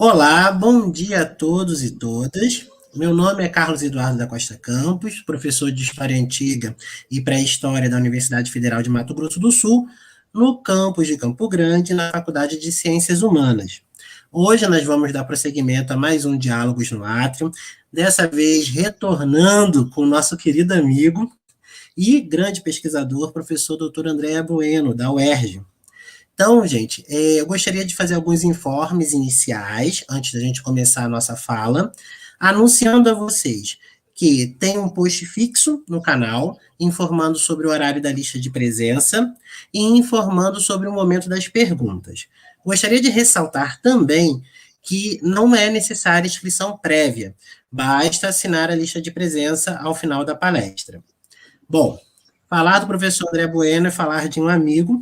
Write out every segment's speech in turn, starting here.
Olá, bom dia a todos e todas. Meu nome é Carlos Eduardo da Costa Campos, professor de História Antiga e Pré-História da Universidade Federal de Mato Grosso do Sul, no campus de Campo Grande, na Faculdade de Ciências Humanas. Hoje nós vamos dar prosseguimento a mais um Diálogos no Átrio, dessa vez retornando com o nosso querido amigo e grande pesquisador, professor Dr. André Bueno, da UERJ. Então, gente, eu gostaria de fazer alguns informes iniciais, antes da gente começar a nossa fala, anunciando a vocês que tem um post fixo no canal, informando sobre o horário da lista de presença e informando sobre o momento das perguntas. Gostaria de ressaltar também que não é necessária inscrição prévia, basta assinar a lista de presença ao final da palestra. Bom, falar do professor André Bueno é falar de um amigo.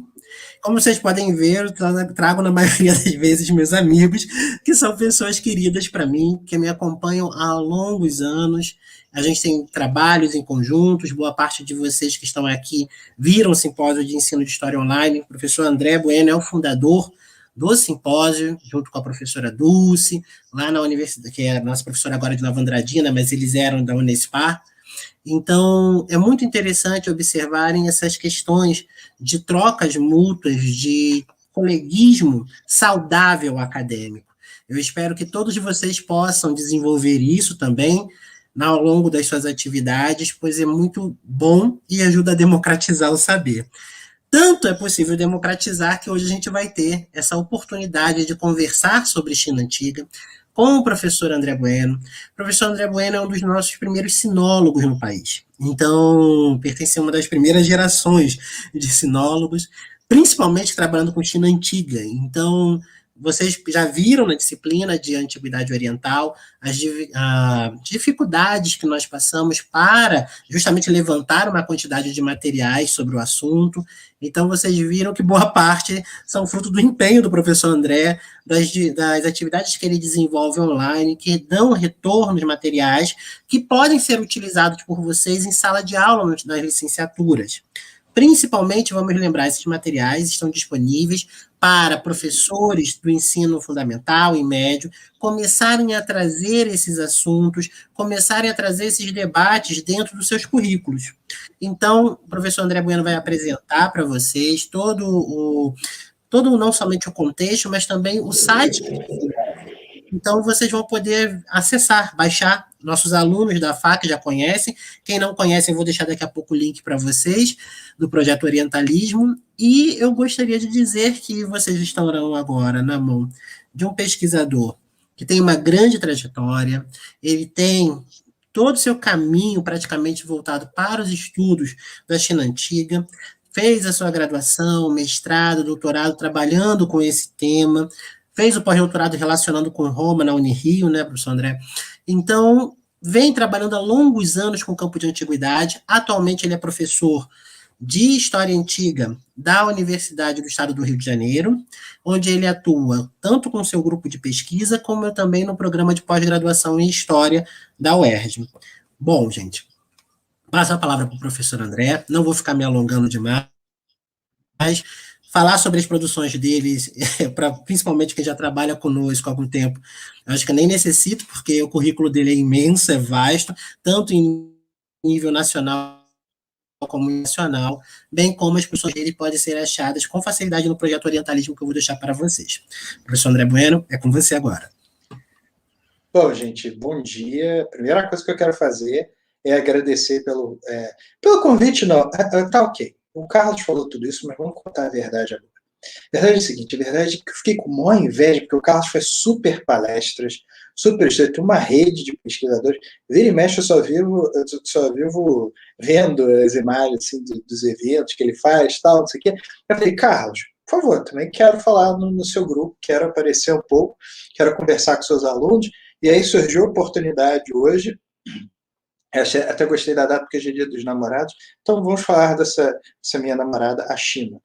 Como vocês podem ver, eu trago na maioria das vezes meus amigos, que são pessoas queridas para mim, que me acompanham há longos anos. A gente tem trabalhos em conjuntos, boa parte de vocês que estão aqui viram o simpósio de ensino de história online. O professor André Bueno é o fundador do simpósio, junto com a professora Dulce, lá na universidade, que é a nossa professora agora de Nova Andradina, mas eles eram da Unespar. Então, é muito interessante observarem essas questões de trocas mútuas, de coleguismo saudável acadêmico. Eu espero que todos vocês possam desenvolver isso também ao longo das suas atividades, pois é muito bom e ajuda a democratizar o saber. Tanto é possível democratizar que hoje a gente vai ter essa oportunidade de conversar sobre China Antiga com o professor André Bueno. O professor André Bueno é um dos nossos primeiros sinólogos no país. Então, pertence a uma das primeiras gerações de sinólogos, principalmente trabalhando com China Antiga. Então, vocês já viram na disciplina de Antiguidade Oriental as dificuldades que nós passamos para justamente levantar uma quantidade de materiais sobre o assunto. Então, vocês viram que boa parte são fruto do empenho do professor André, das atividades que ele desenvolve online, que dão retornos materiais que podem ser utilizados por vocês em sala de aula nas licenciaturas. Principalmente, vamos lembrar, esses materiais estão disponíveis para professores do ensino fundamental e médio começarem a trazer esses assuntos, começarem a trazer esses debates dentro dos seus currículos. Então, o professor André Bueno vai apresentar para vocês todo não somente o contexto, mas também o site que ele tem. Então, vocês vão poder acessar, baixar. Nossos alunos da FAC já conhecem. Quem não conhece, eu vou deixar daqui a pouco o link para vocês, do Projeto Orientalismo. E eu gostaria de dizer que vocês estarão agora na mão de um pesquisador que tem uma grande trajetória, ele tem todo o seu caminho praticamente voltado para os estudos da China Antiga, fez a sua graduação, mestrado, doutorado, trabalhando com esse tema, fez o pós-doutorado relacionando com Roma na Unirio, né, professor André? Então, vem trabalhando há longos anos com o campo de antiguidade. Atualmente ele é professor de História Antiga da Universidade do Estado do Rio de Janeiro, onde ele atua tanto com seu grupo de pesquisa, como também no programa de pós-graduação em História da UERJ. Bom, gente, passo a palavra para o professor André, não vou ficar me alongando demais, falar sobre as produções deles, principalmente quem já trabalha conosco há algum tempo, eu acho que eu nem necessito, porque o currículo dele é imenso, é vasto, tanto em nível nacional como nacional, bem como as produções dele podem ser achadas com facilidade no projeto Orientalismo que eu vou deixar para vocês. Professor André Bueno, é com você agora. Bom, gente, bom dia. A primeira coisa que eu quero fazer é agradecer pelo convite. Não, tá ok. O Carlos falou tudo isso, mas vamos contar a verdade agora. A verdade é o seguinte, a verdade é que eu fiquei com maior inveja, porque o Carlos faz super palestras, super estudo, tem uma rede de pesquisadores. Vira e mexe, eu só vivo vendo as imagens assim, dos eventos que ele faz, tal, não sei o quê. Eu falei, Carlos, por favor, também quero falar no seu grupo, quero aparecer um pouco, quero conversar com seus alunos. E aí surgiu a oportunidade hoje. Até gostei da data, porque hoje é dia dos namorados. Então vamos falar dessa minha namorada, a China.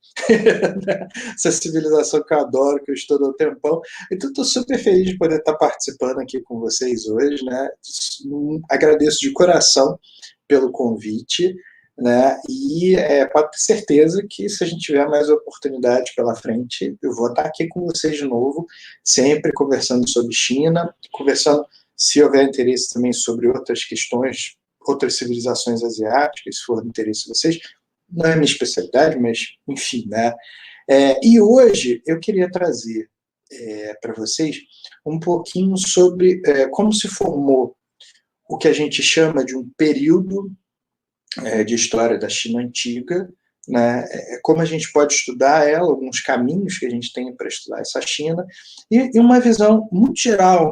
Essa civilização que eu adoro, que eu estudo há um tempão. Então estou super feliz de poder estar participando aqui com vocês hoje, né? Agradeço de coração pelo convite. né? E pode ter certeza que se a gente tiver mais oportunidades pela frente, eu vou estar aqui com vocês de novo, sempre conversando sobre China, conversando, se houver interesse também sobre outras questões, outras civilizações asiáticas, se for do interesse de vocês. Não é minha especialidade, mas enfim, né? E hoje eu queria trazer para vocês um pouquinho sobre como se formou o que a gente chama de um período de história da China antiga, né? Como a gente pode estudar ela, alguns caminhos que a gente tem para estudar essa China, e uma visão muito geral,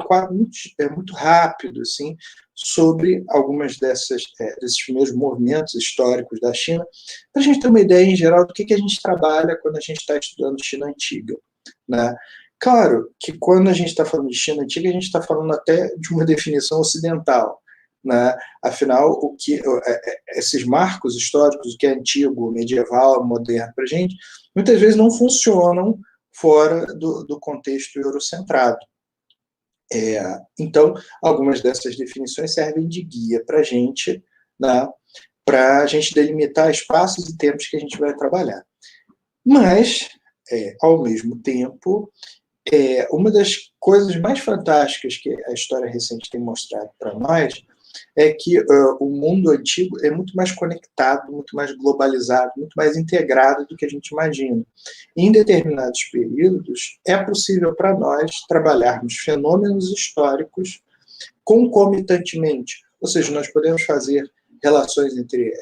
muito rápido, assim, sobre algumas desses primeiros movimentos históricos da China, para a gente ter uma ideia em geral do que a gente trabalha quando a gente está estudando China antiga, né? Claro que quando a gente está falando de China antiga, a gente está falando até de uma definição ocidental, né? Afinal, esses marcos históricos, o que é antigo, medieval, moderno para a gente, muitas vezes não funcionam fora do contexto eurocentrado. Então, algumas dessas definições servem de guia para a gente, né? Para a gente delimitar espaços e tempos que a gente vai trabalhar. Mas, ao mesmo tempo, uma das coisas mais fantásticas que a história recente tem mostrado para nós é que o mundo antigo é muito mais conectado, muito mais globalizado, muito mais integrado do que a gente imagina. Em determinados períodos, é possível para nós trabalharmos fenômenos históricos concomitantemente, ou seja, nós podemos fazer relações entre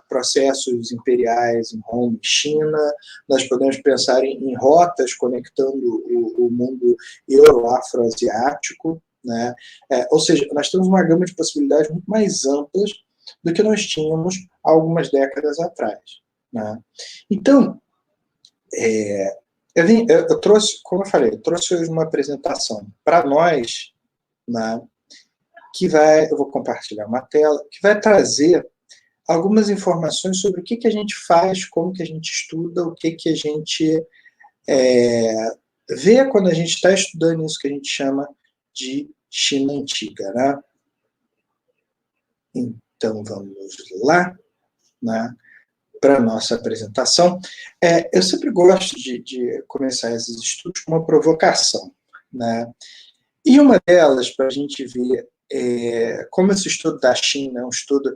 processos imperiais em Roma e China, nós podemos pensar em rotas conectando o mundo euro-afroasiático, né? Ou seja, nós temos uma gama de possibilidades muito mais amplas do que nós tínhamos há algumas décadas atrás, né? Então, eu trouxe, como eu falei, eu trouxe hoje uma apresentação para nós, né, eu vou compartilhar uma tela, que vai trazer algumas informações sobre o que a gente faz, como que a gente estuda, o que a gente vê quando a gente está estudando isso que a gente chama de China antiga, né? Então, vamos lá, né, para a nossa apresentação. Eu sempre gosto de começar esses estudos com uma provocação, né? E uma delas, para a gente ver como esse estudo da China é um estudo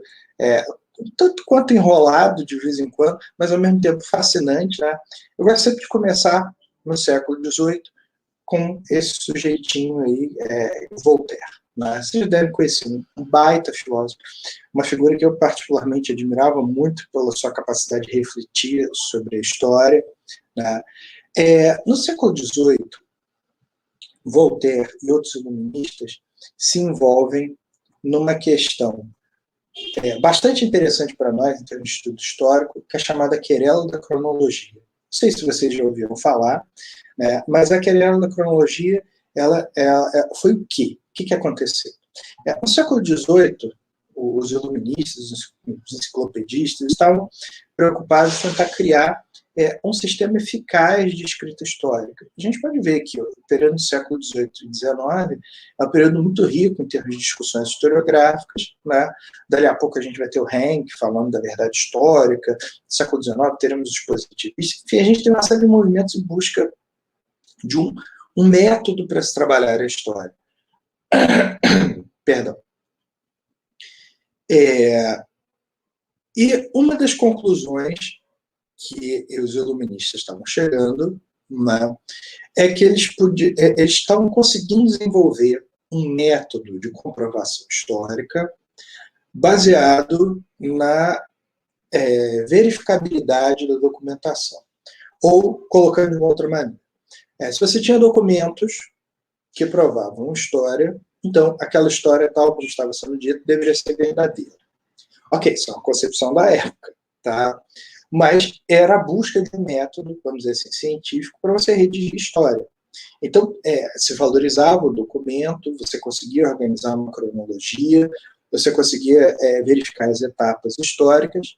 tanto quanto enrolado de vez em quando, mas ao mesmo tempo fascinante, né? Eu gosto sempre de começar no século XVIII com esse sujeitinho aí, Voltaire, né? Vocês devem conhecer um baita filósofo, uma figura que eu particularmente admirava muito pela sua capacidade de refletir sobre a história, né? No século XVIII, Voltaire e outros iluministas se envolvem numa questão bastante interessante para nós, em termos de estudo histórico, que é chamada querela da cronologia. Não sei se vocês já ouviram falar, né, mas a querela da cronologia ela foi o quê? O que aconteceu? No século XVIII, os iluministas, os enciclopedistas, estavam preocupados em tentar criar um sistema eficaz de escrita histórica. A gente pode ver que o período do século XVIII e XIX é um período muito rico em termos de discussões historiográficas, né? Dali a pouco a gente vai ter o Henck falando da verdade histórica, no século XIX teremos os positivistas, enfim, a gente tem uma série de movimentos em busca de um método para se trabalhar a história. Perdão. E uma das conclusões que os iluministas estavam chegando, né, é que eles estavam conseguindo desenvolver um método de comprovação histórica baseado na verificabilidade da documentação. Ou, colocando de uma outra maneira, se você tinha documentos que provavam história, então aquela história, tal como estava sendo dito, deveria ser verdadeira. Ok, isso é uma concepção da época, tá? Mas era a busca de um método, vamos dizer assim, científico, para você redigir história. Então, se valorizava o documento, você conseguia organizar uma cronologia, você conseguia verificar as etapas históricas,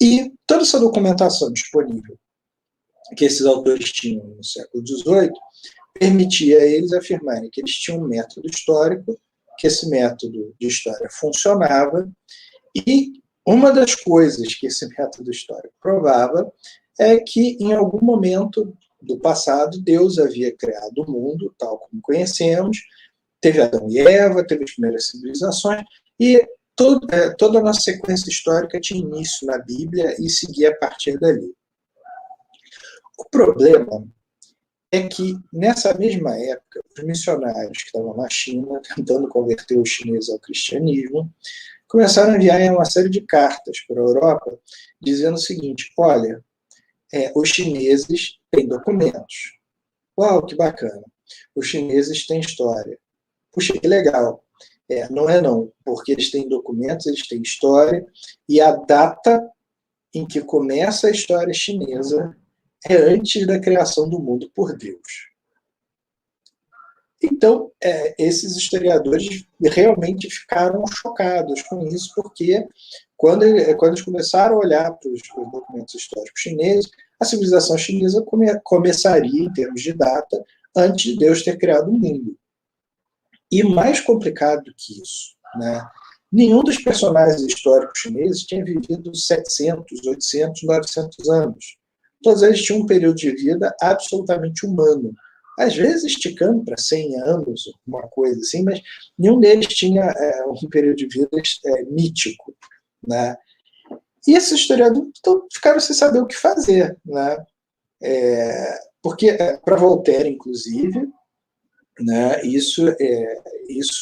e toda essa documentação disponível que esses autores tinham no século XVIII permitia a eles afirmarem que eles tinham um método histórico, que esse método de história funcionava, e Uma das coisas que esse método histórico provava é que, em algum momento do passado, Deus havia criado o mundo, tal como conhecemos, teve Adão e Eva, teve as primeiras civilizações, e toda a nossa sequência histórica tinha início na Bíblia e seguia a partir dali. O problema é que, nessa mesma época, os missionários que estavam na China, tentando converter os chineses ao cristianismo, começaram a enviar uma série de cartas para a Europa, dizendo o seguinte: olha, os chineses têm documentos. Uau, que bacana. Os chineses têm história. Puxa, que legal. Não é não, porque eles têm documentos, eles têm história, e a data em que começa a história chinesa é antes da criação do mundo por Deus. Então, esses historiadores realmente ficaram chocados com isso, porque quando eles começaram a olhar para os documentos históricos chineses, a civilização chinesa começaria, em termos de data, antes de Deus ter criado o mundo. E mais complicado do que isso, né? Nenhum dos personagens históricos chineses tinha vivido 700, 800, 900 anos. Todos eles tinham um período de vida absolutamente humano. Às vezes esticando para 100 anos, uma coisa assim, mas nenhum deles tinha um período de vida mítico, né? E esses historiadores ficaram sem saber o que fazer, né? Porque, para Voltaire, inclusive, né, isso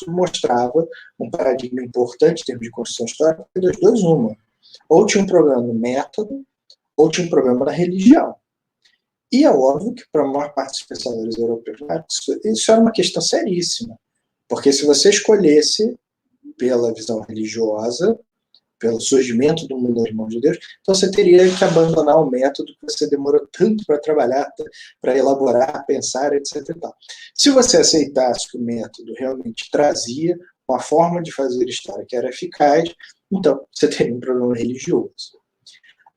mostrava um paradigma importante em termos de construção histórica, das duas uma. Ou tinha um problema no método, ou tinha um problema na religião. E é óbvio que, para a maior parte dos pensadores europeus, isso era uma questão seríssima. Porque se você escolhesse pela visão religiosa, pelo surgimento do mundo das mãos de Deus, então você teria que abandonar o método que você demorou tanto para trabalhar, para elaborar, pensar, etc. E tal. Se você aceitasse que o método realmente trazia uma forma de fazer história que era eficaz, então você teria um problema religioso.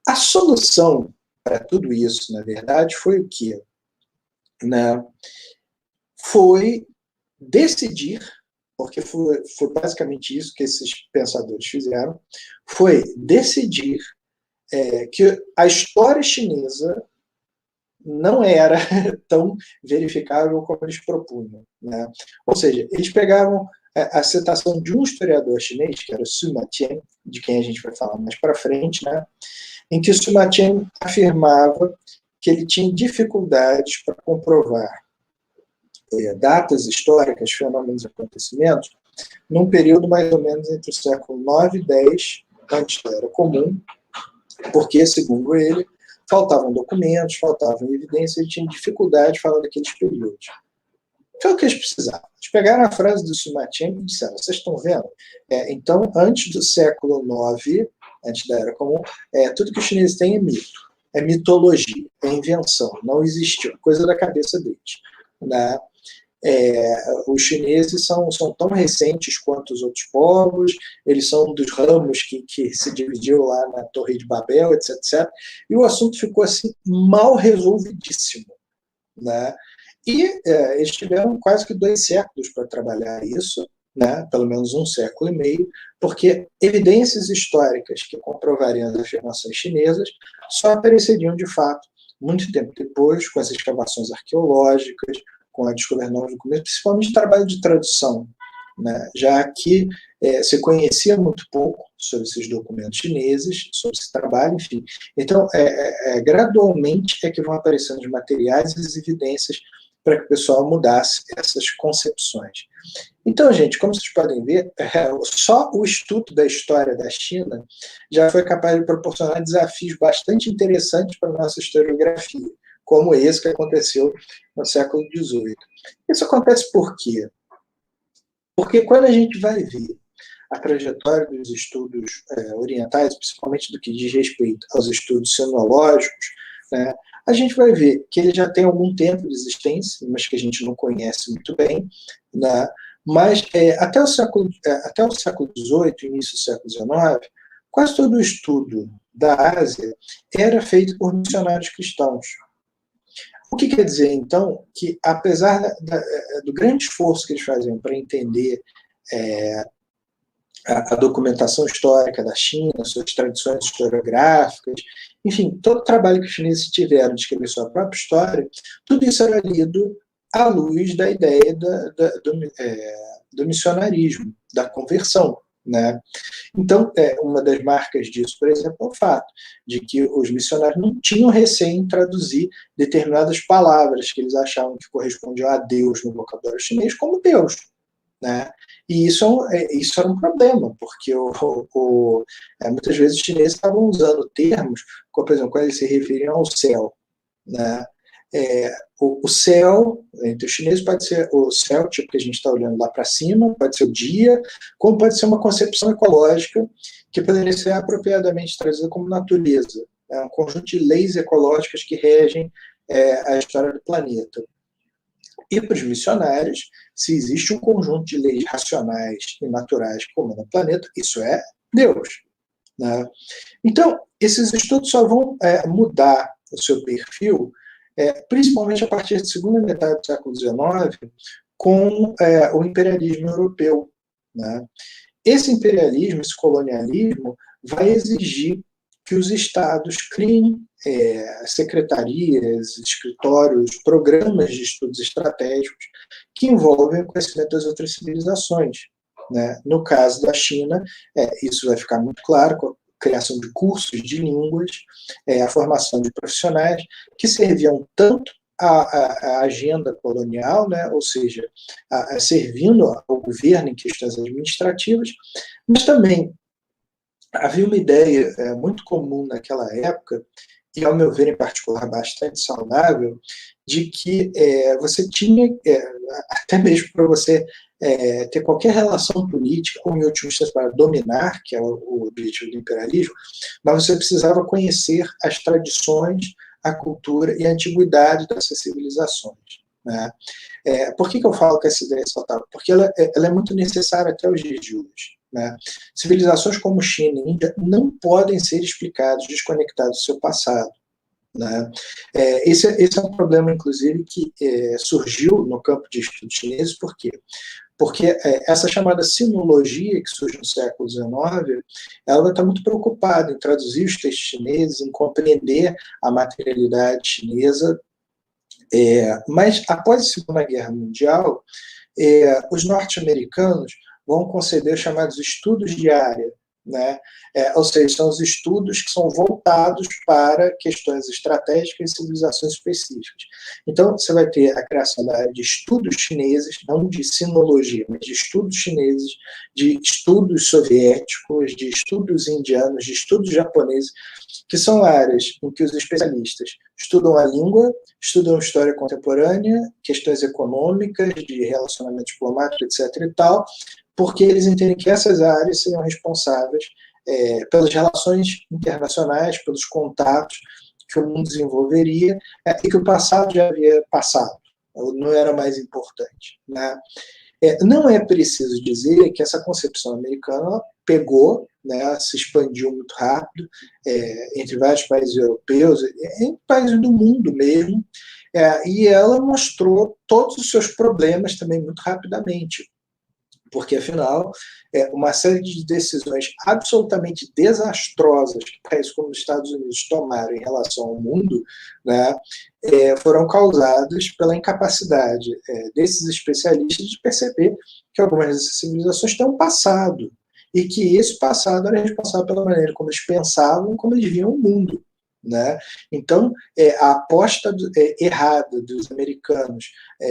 A solução para tudo isso, na verdade, foi o quê? Né? Foi decidir, porque foi basicamente isso que esses pensadores fizeram, foi decidir que a história chinesa não era tão verificável como eles propunham, né? Ou seja, eles pegavam a citação de um historiador chinês, que era Sima Qian, de quem a gente vai falar mais para frente, né? Em que Sima Qian afirmava que ele tinha dificuldades para comprovar datas históricas, fenômenos e acontecimentos, num período mais ou menos entre o século 9 e 10, antes da Era Comum, porque, segundo ele, faltavam documentos, faltavam evidências, ele tinha dificuldade de falar daqueles períodos. Então, o que eles precisavam? Eles pegaram a frase do Sima Qian e disseram: vocês estão vendo? Então, antes do século 9, antes da Era Comum, tudo que os chineses têm é mito, é mitologia, é invenção, não existiu, coisa da cabeça deles, né? Os chineses são tão recentes quanto os outros povos, eles são um dos ramos que se dividiu lá na Torre de Babel, etc, etc. E o assunto ficou assim mal resolvidíssimo, né? E eles tiveram quase que 2 séculos para trabalhar isso, né? Pelo menos 1 século e meio, porque evidências históricas que comprovariam as afirmações chinesas só apareceriam de fato muito tempo depois, com as escavações arqueológicas, com a descoberta de novos documentos, principalmente trabalho de tradução, né? Já que se conhecia muito pouco sobre esses documentos chineses, sobre esse trabalho, enfim. Então, gradualmente é que vão aparecendo os materiais e as evidências para que o pessoal mudasse essas concepções. Então, gente, como vocês podem ver, só o estudo da história da China já foi capaz de proporcionar desafios bastante interessantes para a nossa historiografia, como esse que aconteceu no século XVIII. Isso acontece por quê? Porque quando a gente vai ver a trajetória dos estudos orientais, principalmente do que diz respeito aos estudos sinológicos, né, a gente vai ver que ele já tem algum tempo de existência, mas que a gente não conhece muito bem, né, mas até o século XVIII, início do século XIX, quase todo o estudo da Ásia era feito por missionários cristãos. O que quer dizer, então, que apesar do grande esforço que eles faziam para entender a documentação histórica da China, suas tradições historiográficas, enfim, todo o trabalho que os chineses tiveram de escrever sua própria história, tudo isso era lido à luz da ideia do missionarismo, da conversão, né? Então, uma das marcas disso, por exemplo, é o fato de que os missionários não tinham receio em traduzir determinadas palavras que eles achavam que correspondiam a Deus no vocabulário chinês como Deus, né? E isso era um problema, porque muitas vezes os chineses estavam usando termos, como, por exemplo, quando eles se referiam ao céu, né? O céu, entre os chineses, pode ser o céu, tipo que a gente está olhando lá para cima, pode ser o dia, como pode ser uma concepção ecológica que poderia ser apropriadamente traduzida como natureza, né? Um conjunto de leis ecológicas que regem a história do planeta. E para os missionários, se existe um conjunto de leis racionais e naturais que comandam o planeta, isso é Deus, né? Então, esses estudos só vão mudar o seu perfil, principalmente a partir da segunda metade do século XIX, com o imperialismo europeu, né? Esse imperialismo, esse colonialismo, vai exigir que os estados criem secretarias, escritórios, programas de estudos estratégicos que envolvem o conhecimento das outras civilizações, né? No caso da China, isso vai ficar muito claro com a criação de cursos de línguas, a formação de profissionais que serviam tanto a agenda colonial, né? Ou seja, servindo ao governo em questões administrativas, mas também havia uma ideia muito comum naquela época, e ao meu ver em particular bastante saudável, de que você tinha, até mesmo para você ter qualquer relação política, ou em última instância para dominar, que é o objetivo do imperialismo, mas você precisava conhecer as tradições, a cultura e a antiguidade dessas civilizações, né? Por que eu falo que essa ideia é saudável? Porque ela é muito necessária até os dias de hoje, né? Civilizações como China e Índia não podem ser explicadas desconectadas do seu passado, né? Esse é um problema, inclusive, que surgiu no campo de estudos chineses. Por quê? Porque essa chamada sinologia que surge no século XIX, ela está muito preocupada em traduzir os textos chineses, em compreender a materialidade chinesa. Mas após a Segunda Guerra Mundial, os norte-americanos vão conceder os chamados estudos de área, né? Ou seja, são os estudos que são voltados para questões estratégicas e civilizações específicas. Então, você vai ter a criação da área de estudos chineses, não de sinologia, mas de estudos chineses, de estudos soviéticos, de estudos indianos, de estudos japoneses, que são áreas em que os especialistas estudam a língua, estudam história contemporânea, questões econômicas, de relacionamento diplomático, etc. e tal, porque eles entendem que essas áreas seriam responsáveis pelas relações internacionais, pelos contatos que o mundo desenvolveria, e que o passado já havia passado, não era mais importante, né? Não é preciso dizer que essa concepção americana pegou, né, se expandiu muito rápido entre vários países europeus, em países do mundo mesmo, e ela mostrou todos os seus problemas também muito rapidamente, porque, afinal, uma série de decisões absolutamente desastrosas que países como os Estados Unidos tomaram em relação ao mundo, né, foram causadas pela incapacidade desses especialistas de perceber que algumas dessas civilizações têm um passado, e que esse passado era responsável pela maneira como eles pensavam e como eles viam o mundo, né? Então, a aposta errada dos americanos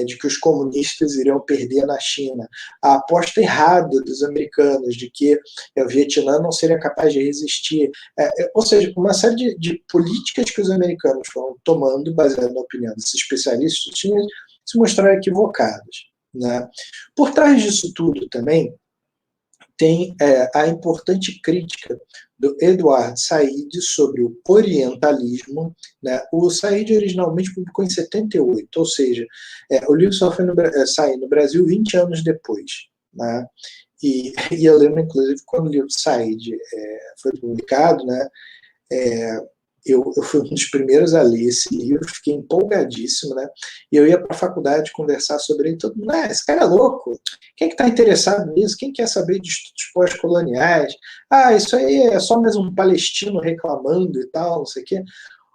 de que os comunistas iriam perder na China, a aposta errada dos americanos de que o Vietnã não seria capaz de resistir, ou seja, uma série de políticas que os americanos foram tomando, baseado na opinião desses especialistas chineses, se mostraram equivocadas, né? Por trás disso tudo também tem a importante crítica do Edward Said sobre o orientalismo, né? O Said originalmente publicou em 78, ou seja, o livro só foi sair no Brasil 20 anos depois, né? E eu lembro, inclusive, quando o livro Said foi publicado, né? eu fui um dos primeiros a ler esse livro, fiquei empolgadíssimo, né? E eu ia para a faculdade conversar sobre ele, todo mundo, esse cara é louco, quem que está interessado nisso? Quem quer saber de estudos pós-coloniais? Isso aí é só mais um palestino reclamando e tal, não sei o quê.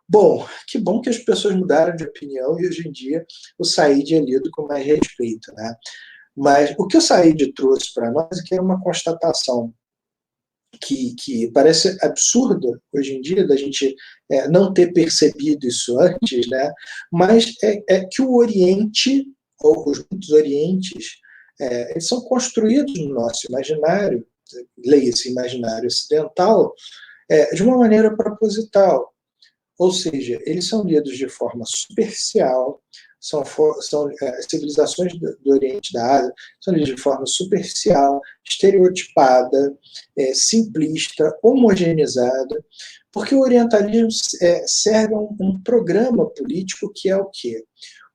Bom, que bom que as pessoas mudaram de opinião e hoje em dia o Said é lido com mais respeito, né? Mas o que o Said trouxe para nós é que é uma constatação que parece absurda hoje em dia, da gente não ter percebido isso antes, né? Mas é que o Oriente, ou os muitos Orientes, eles são construídos no nosso imaginário, leia-se imaginário ocidental, de uma maneira proposital. Ou seja, eles são lidos de forma superficial, são civilizações do Oriente, da Ásia, são lidas de forma superficial, estereotipada, simplista, homogeneizada, porque o orientalismo serve a um programa político que é o quê?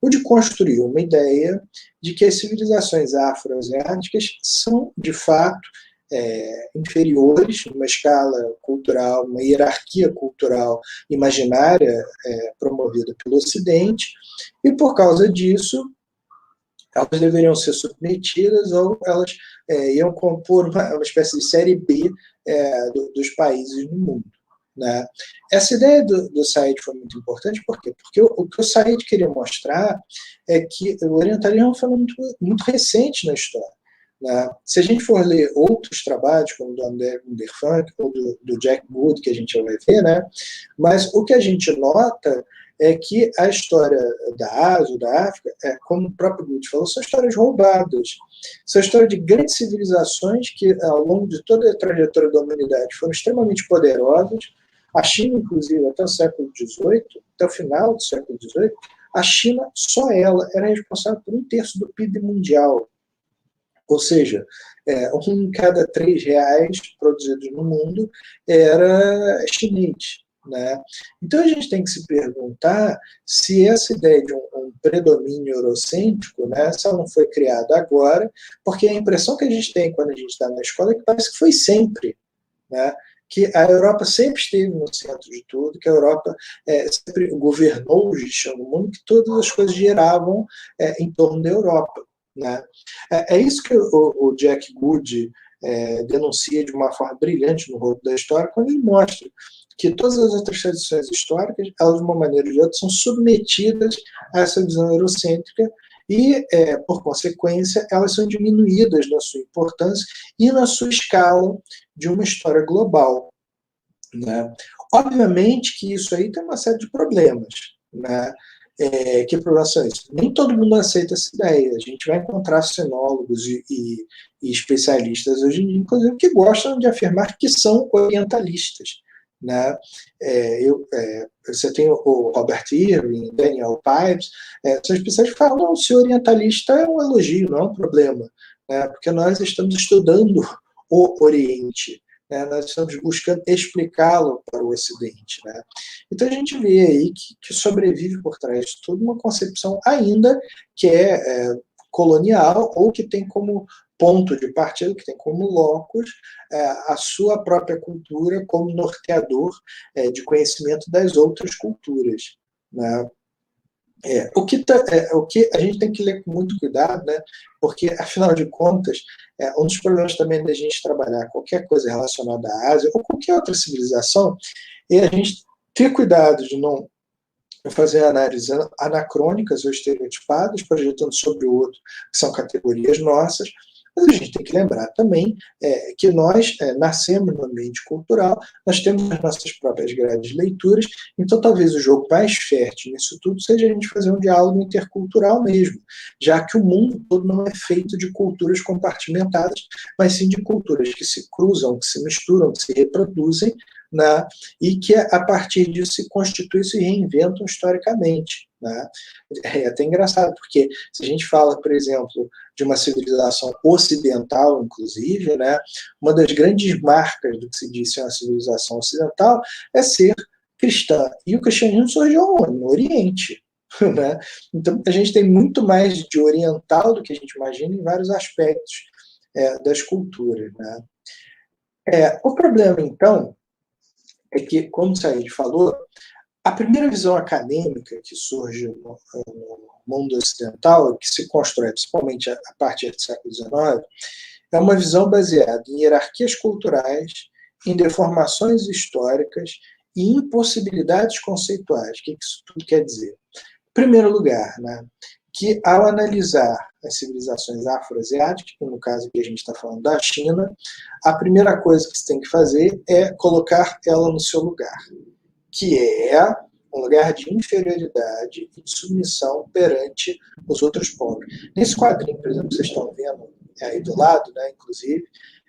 O de construir uma ideia de que as civilizações afro-asiáticas são, de fato, inferiores, numa escala cultural, uma hierarquia cultural imaginária promovida pelo Ocidente, e por causa disso, elas deveriam ser submetidas ou elas iam compor uma espécie de série B dos países no mundo. Né? Essa ideia do Said foi muito importante, por quê? Porque o que o Said queria mostrar é que o orientalismo é um fenômeno muito recente na história. Né? Se a gente for ler outros trabalhos, como do André Wunderfunk ou do Jack Good, que a gente vai ver, né? Mas o que a gente nota é que a história da Ásia, da África, como o próprio Good falou, são histórias roubadas. São histórias de grandes civilizações que, ao longo de toda a trajetória da humanidade, foram extremamente poderosas. A China, inclusive, até o século XVIII, até o final do século XVIII, a China, só ela, era responsável por 1/3 do PIB mundial. Ou seja, um em cada 3 reais produzidos no mundo era chinês. Né? Então a gente tem que se perguntar se essa ideia de um predomínio eurocêntrico, né, se ela não foi criada agora, porque a impressão que a gente tem quando a gente está na escola é que parece que foi sempre. Né? Que a Europa sempre esteve no centro de tudo, que a Europa sempre governou o gestão do mundo, que todas as coisas giravam em torno da Europa. Né? É isso que o Jack Good denuncia de uma forma brilhante no Roubo da História, quando ele mostra que todas as outras tradições históricas, elas, de uma maneira ou de outra, são submetidas a essa visão eurocêntrica e, por consequência, elas são diminuídas na sua importância e na sua escala de uma história global. Né? Obviamente que isso aí tem uma série de problemas. Né? Que problemas são esses? Nem todo mundo aceita essa ideia. A gente vai encontrar sinólogos e especialistas hoje em dia, inclusive, que gostam de afirmar que são orientalistas. Né? Você tem o Robert Irwin, Daniel Pipes, são especialistas que falam, não, ser orientalista é um elogio, não é um problema, né? Porque nós estamos estudando o Oriente, né? Nós estamos buscando explicá-lo para o Ocidente. Né? Então a gente vê aí que sobrevive por trás de tudo uma concepção ainda que é colonial ou que tem como ponto de partida, que tem como locus a sua própria cultura como norteador de conhecimento das outras culturas. Né? O que a gente tem que ler com muito cuidado, né? Porque, afinal de contas, um dos problemas também da gente trabalhar qualquer coisa relacionada à Ásia ou qualquer outra civilização é a gente ter cuidado de não fazer análises anacrônicas ou estereotipadas, projetando sobre o outro, que são categorias nossas, mas a gente tem que lembrar também que nós nascemos no ambiente cultural, nós temos as nossas próprias grades de leituras, então talvez o jogo mais fértil nisso tudo seja a gente fazer um diálogo intercultural mesmo, já que o mundo todo não é feito de culturas compartimentadas, mas sim de culturas que se cruzam, que se misturam, que se reproduzem, né, e que a partir disso se constituem e se reinventam historicamente. Né? É até engraçado, porque se a gente fala, por exemplo, de uma civilização ocidental, inclusive, né, uma das grandes marcas do que se diz ser uma civilização ocidental é ser cristã. E o cristianismo surgiu onde? No Oriente. Né? Então, a gente tem muito mais de oriental do que a gente imagina em vários aspectos das culturas. Né? O problema, então, é que, como o Said falou, A primeira visão acadêmica que surge no mundo ocidental, que se constrói principalmente a partir do século XIX, é uma visão baseada em hierarquias culturais, em deformações históricas e impossibilidades conceituais. O que isso tudo quer dizer? Em primeiro lugar, né, que ao analisar as civilizações afroasiáticas, no caso que a gente está falando da China, a primeira coisa que se tem que fazer é colocar ela no seu lugar, que é um lugar de inferioridade e de submissão perante os outros povos. Nesse quadrinho, por exemplo, que vocês estão vendo aí do lado, né, inclusive,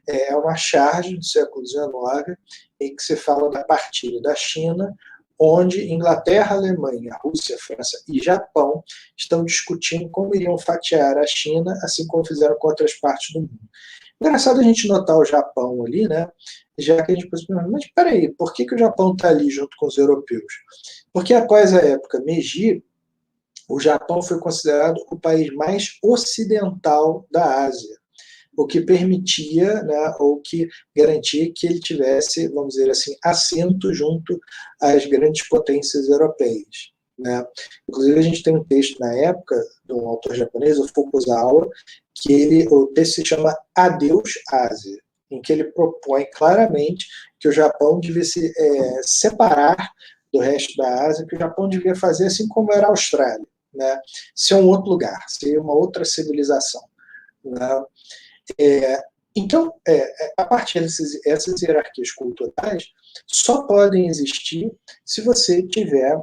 é uma charge do século XIX em que se fala da partilha da China, onde Inglaterra, Alemanha, Rússia, França e Japão estão discutindo como iriam fatiar a China, assim como fizeram com outras partes do mundo. Engraçado a gente notar o Japão ali, né? Já que a gente pensa, mas peraí, por que o Japão está ali junto com os europeus? Porque após a época Meiji, o Japão foi considerado o país mais ocidental da Ásia, o que permitia, né, ou que garantia que ele tivesse, vamos dizer assim, assento junto às grandes potências europeias. Né? Inclusive, a gente tem um texto na época de um autor japonês, o Fukuzawa, que o texto se chama Adeus Ásia, em que ele propõe claramente que o Japão devia se separar do resto da Ásia, que o Japão devia fazer assim como era a Austrália, né? Ser um outro lugar, ser uma outra civilização. Né? Então, a partir dessas hierarquias culturais só podem existir se você tiver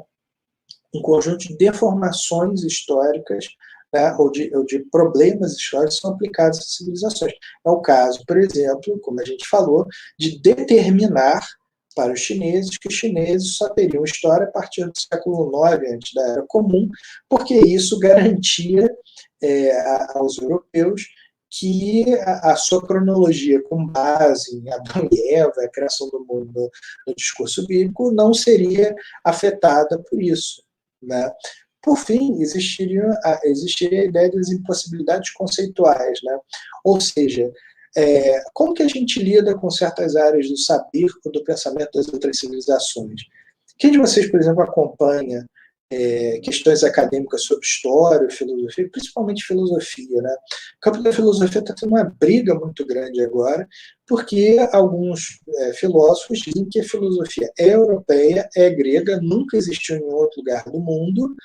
um conjunto de deformações históricas, né, ou de problemas históricos que são aplicados às civilizações. É o caso, por exemplo, como a gente falou, de determinar para os chineses que os chineses só teriam história a partir do século IX, antes da Era Comum, porque isso garantia aos europeus que a sua cronologia com base em Adão e Eva, a criação do mundo no discurso bíblico, não seria afetada por isso. Né? Por fim, existiria a ideia das impossibilidades conceituais, né? Ou seja, como que a gente lida com certas áreas do saber ou do pensamento das outras civilizações? Quem de vocês, por exemplo, acompanha questões acadêmicas sobre história, filosofia, principalmente filosofia, né? O campo da filosofia está tendo uma briga muito grande agora, porque alguns filósofos dizem que a filosofia é europeia, é grega, nunca existiu em outro lugar do mundo,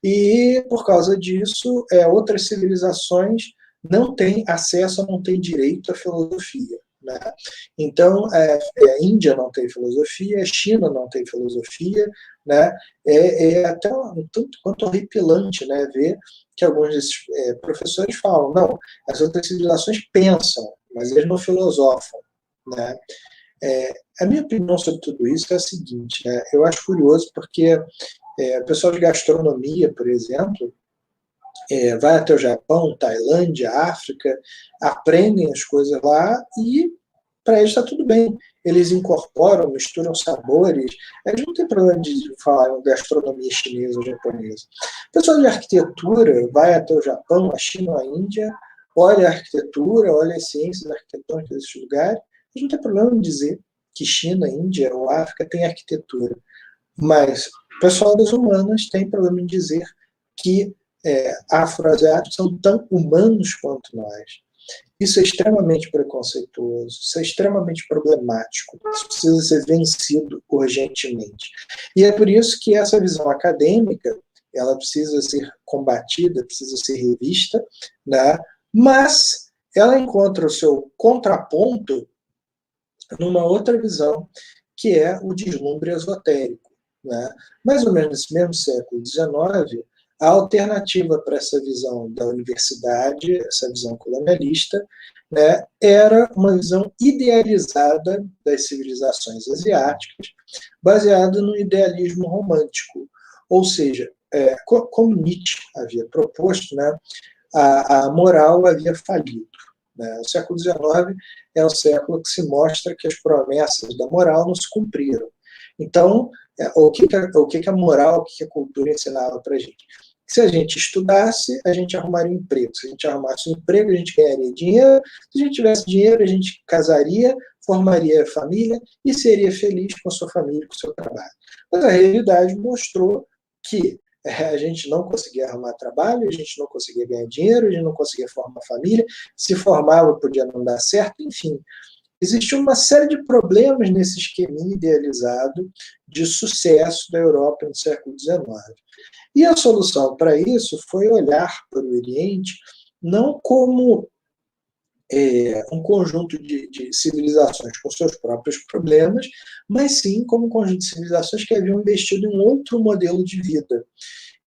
e por causa disso, outras civilizações não têm acesso, não têm direito à filosofia. Né? Então, a Índia não tem filosofia, a China não tem filosofia, né? Até um tanto quanto horripilante, né? Ver que alguns desses professores falam, não, as outras civilizações pensam, mas eles não filosofam. Né? A minha opinião sobre tudo isso é a seguinte, né? Eu acho curioso porque o pessoal de gastronomia, por exemplo, vai até o Japão, Tailândia, África, aprendem as coisas lá e para eles está tudo bem. Eles incorporam, misturam sabores. Eles não têm problema de falar em gastronomia chinesa ou japonesa. O pessoal de arquitetura vai até o Japão, a China, a Índia, olha a arquitetura, olha as ciências arquitetônicas desses lugares. Eles não têm problema em dizer que China, Índia ou África tem arquitetura. Mas o pessoal das humanas tem problema em dizer que afroasiáticos são tão humanos quanto nós. Isso é extremamente preconceituoso, isso é extremamente problemático, isso precisa ser vencido urgentemente. E é por isso que essa visão acadêmica, ela precisa ser combatida, precisa ser revista, né? Mas ela encontra o seu contraponto numa outra visão, que é o deslumbre esotérico. Né? Mais ou menos nesse mesmo século XIX, a alternativa para essa visão da universidade, essa visão colonialista, né, era uma visão idealizada das civilizações asiáticas, baseada no idealismo romântico. Ou seja, como Nietzsche havia proposto, né, a moral havia falido. Né? O século XIX é o século que se mostra que as promessas da moral não se cumpriram. Então, o que a moral, o que a cultura ensinava para a gente? Se a gente estudasse, a gente arrumaria um emprego. Se a gente arrumasse um emprego, a gente ganharia dinheiro. Se a gente tivesse dinheiro, a gente casaria, formaria família e seria feliz com a sua família, com o seu trabalho. Mas a realidade mostrou que a gente não conseguia arrumar trabalho, a gente não conseguia ganhar dinheiro, a gente não conseguia formar família, se formava, podia não dar certo, enfim. Existe uma série de problemas nesse esqueminha idealizado de sucesso da Europa no século XIX. E a solução para isso foi olhar para o Oriente não como um conjunto de civilizações com seus próprios problemas, mas sim como um conjunto de civilizações que haviam investido em outro modelo de vida.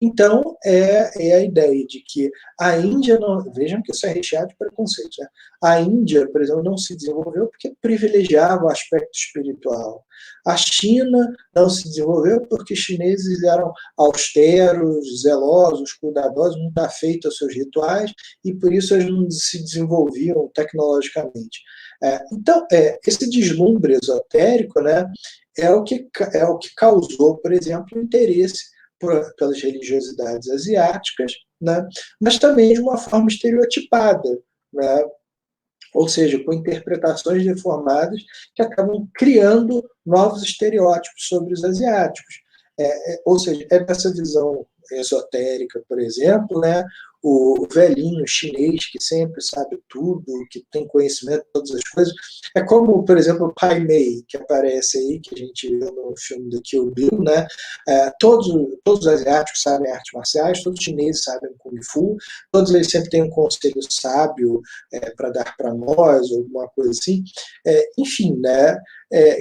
Então, é a ideia de que a Índia, não, vejam que isso é recheado de preconceito, né? A Índia, por exemplo, não se desenvolveu porque privilegiava o aspecto espiritual. A China não se desenvolveu porque os chineses eram austeros, zelosos, cuidadosos, muito afeitos aos seus rituais, e por isso eles não se desenvolviam tecnologicamente. Então, esse deslumbre esotérico, né, é o que causou, por exemplo, o interesse pelas religiosidades asiáticas, né? Mas também de uma forma estereotipada, né? Ou seja, com interpretações deformadas que acabam criando novos estereótipos sobre os asiáticos. Ou seja, é dessa visão esotérica, por exemplo, né? O velhinho chinês que sempre sabe tudo, que tem conhecimento de todas as coisas. É como, por exemplo, o Pai Mei, que aparece aí, que a gente viu no filme do Kill Bill, né? Todos os asiáticos sabem artes marciais, todos os chineses sabem Kung Fu, todos eles sempre têm um conselho sábio para dar para nós, ou alguma coisa assim. Enfim, né?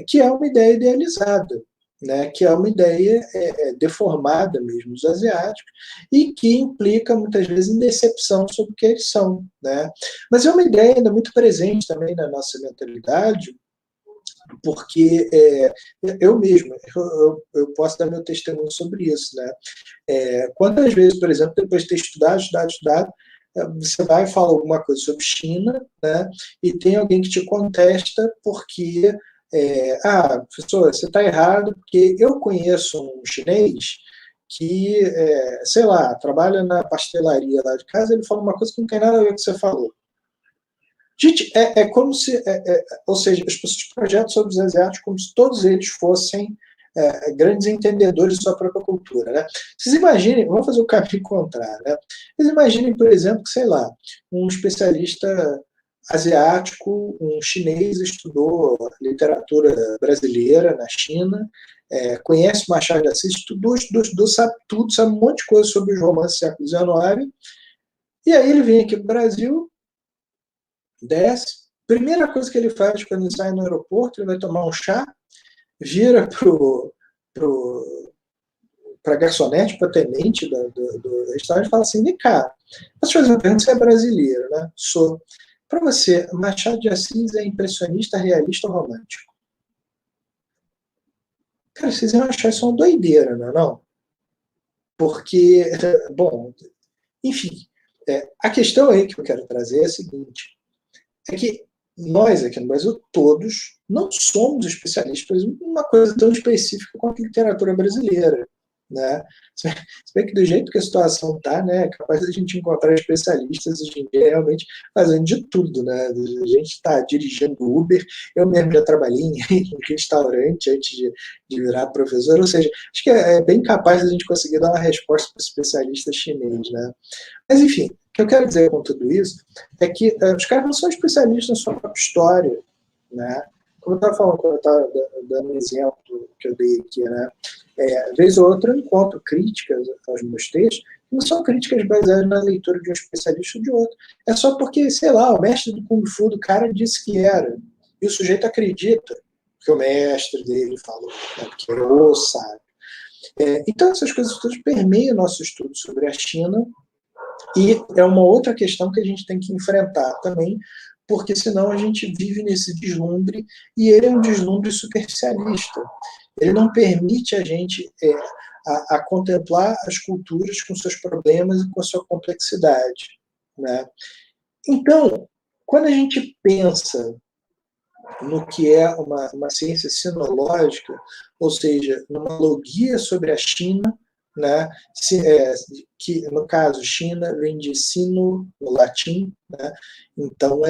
Que é uma ideia idealizada. Né, que é uma ideia deformada mesmo dos asiáticos e que implica muitas vezes em decepção sobre o que eles são. Né? Mas é uma ideia ainda muito presente também na nossa mentalidade, porque eu mesmo, eu posso dar meu testemunho sobre isso. Né? Quantas vezes, por exemplo, depois de ter estudado, você vai falar alguma coisa sobre China, né, e tem alguém que te contesta porque professor, você está errado, porque eu conheço um chinês que, sei lá, trabalha na pastelaria lá de casa, ele fala uma coisa que não tem nada a ver com o que você falou. Gente, como se, ou seja, as pessoas projetam sobre os asiáticos como se todos eles fossem grandes entendedores de sua própria cultura. Né? Vocês imaginem, vamos fazer o caminho contrário. Né? Vocês imaginem, por exemplo, que, sei lá, um especialista asiático, um chinês estudou literatura brasileira na China, conhece Machado de Assis, estudou, sabe tudo, sabe um monte de coisa sobre os romances do século XIX, e aí ele vem aqui para o Brasil, desce, primeira coisa que ele faz quando ele sai no aeroporto, ele vai tomar um chá, vira para a garçonete, para a tenente do restaurante e fala assim, vem cá, posso te fazer uma pergunta, você é brasileiro, né? Sou. Para você, Machado de Assis é impressionista, realista ou romântico? Cara, vocês iam achar isso uma doideira, não é não? Porque, bom, enfim, a questão aí que eu quero trazer é a seguinte, é que nós aqui no Brasil, todos, não somos especialistas, por exemplo, em uma coisa tão específica quanto a literatura brasileira. Né? Se bem que do jeito que a situação está, né, é capaz de a gente encontrar especialistas hoje em dia realmente fazendo de tudo. Né? A gente está dirigindo Uber, eu mesmo já trabalhei em restaurante antes de virar professor, ou seja, acho que é bem capaz de a gente conseguir dar uma resposta para o especialista chinês. Né? Mas, enfim, o que eu quero dizer com tudo isso é que os caras não são especialistas na sua própria história. Né? Como eu estava falando, quando eu estava dando um exemplo que eu dei aqui, né? Vez ou outra eu encontro críticas aos meus textos, que não são críticas baseadas na leitura de um especialista ou de outro. É só porque, sei lá, o mestre do Kung Fu do cara disse que era. E o sujeito acredita que o mestre dele falou, né? Porque ele o sabe. Então, essas coisas todas permeiam o nosso estudo sobre a China, e é uma outra questão que a gente tem que enfrentar também, porque senão a gente vive nesse deslumbre, e ele é um deslumbre superficialista. Ele não permite a gente a contemplar as culturas com seus problemas e com a sua complexidade. Né? Então, quando a gente pensa no que é uma ciência sinológica, ou seja, numa logia sobre a China, né, que no caso China vem de sino, no latim, né, então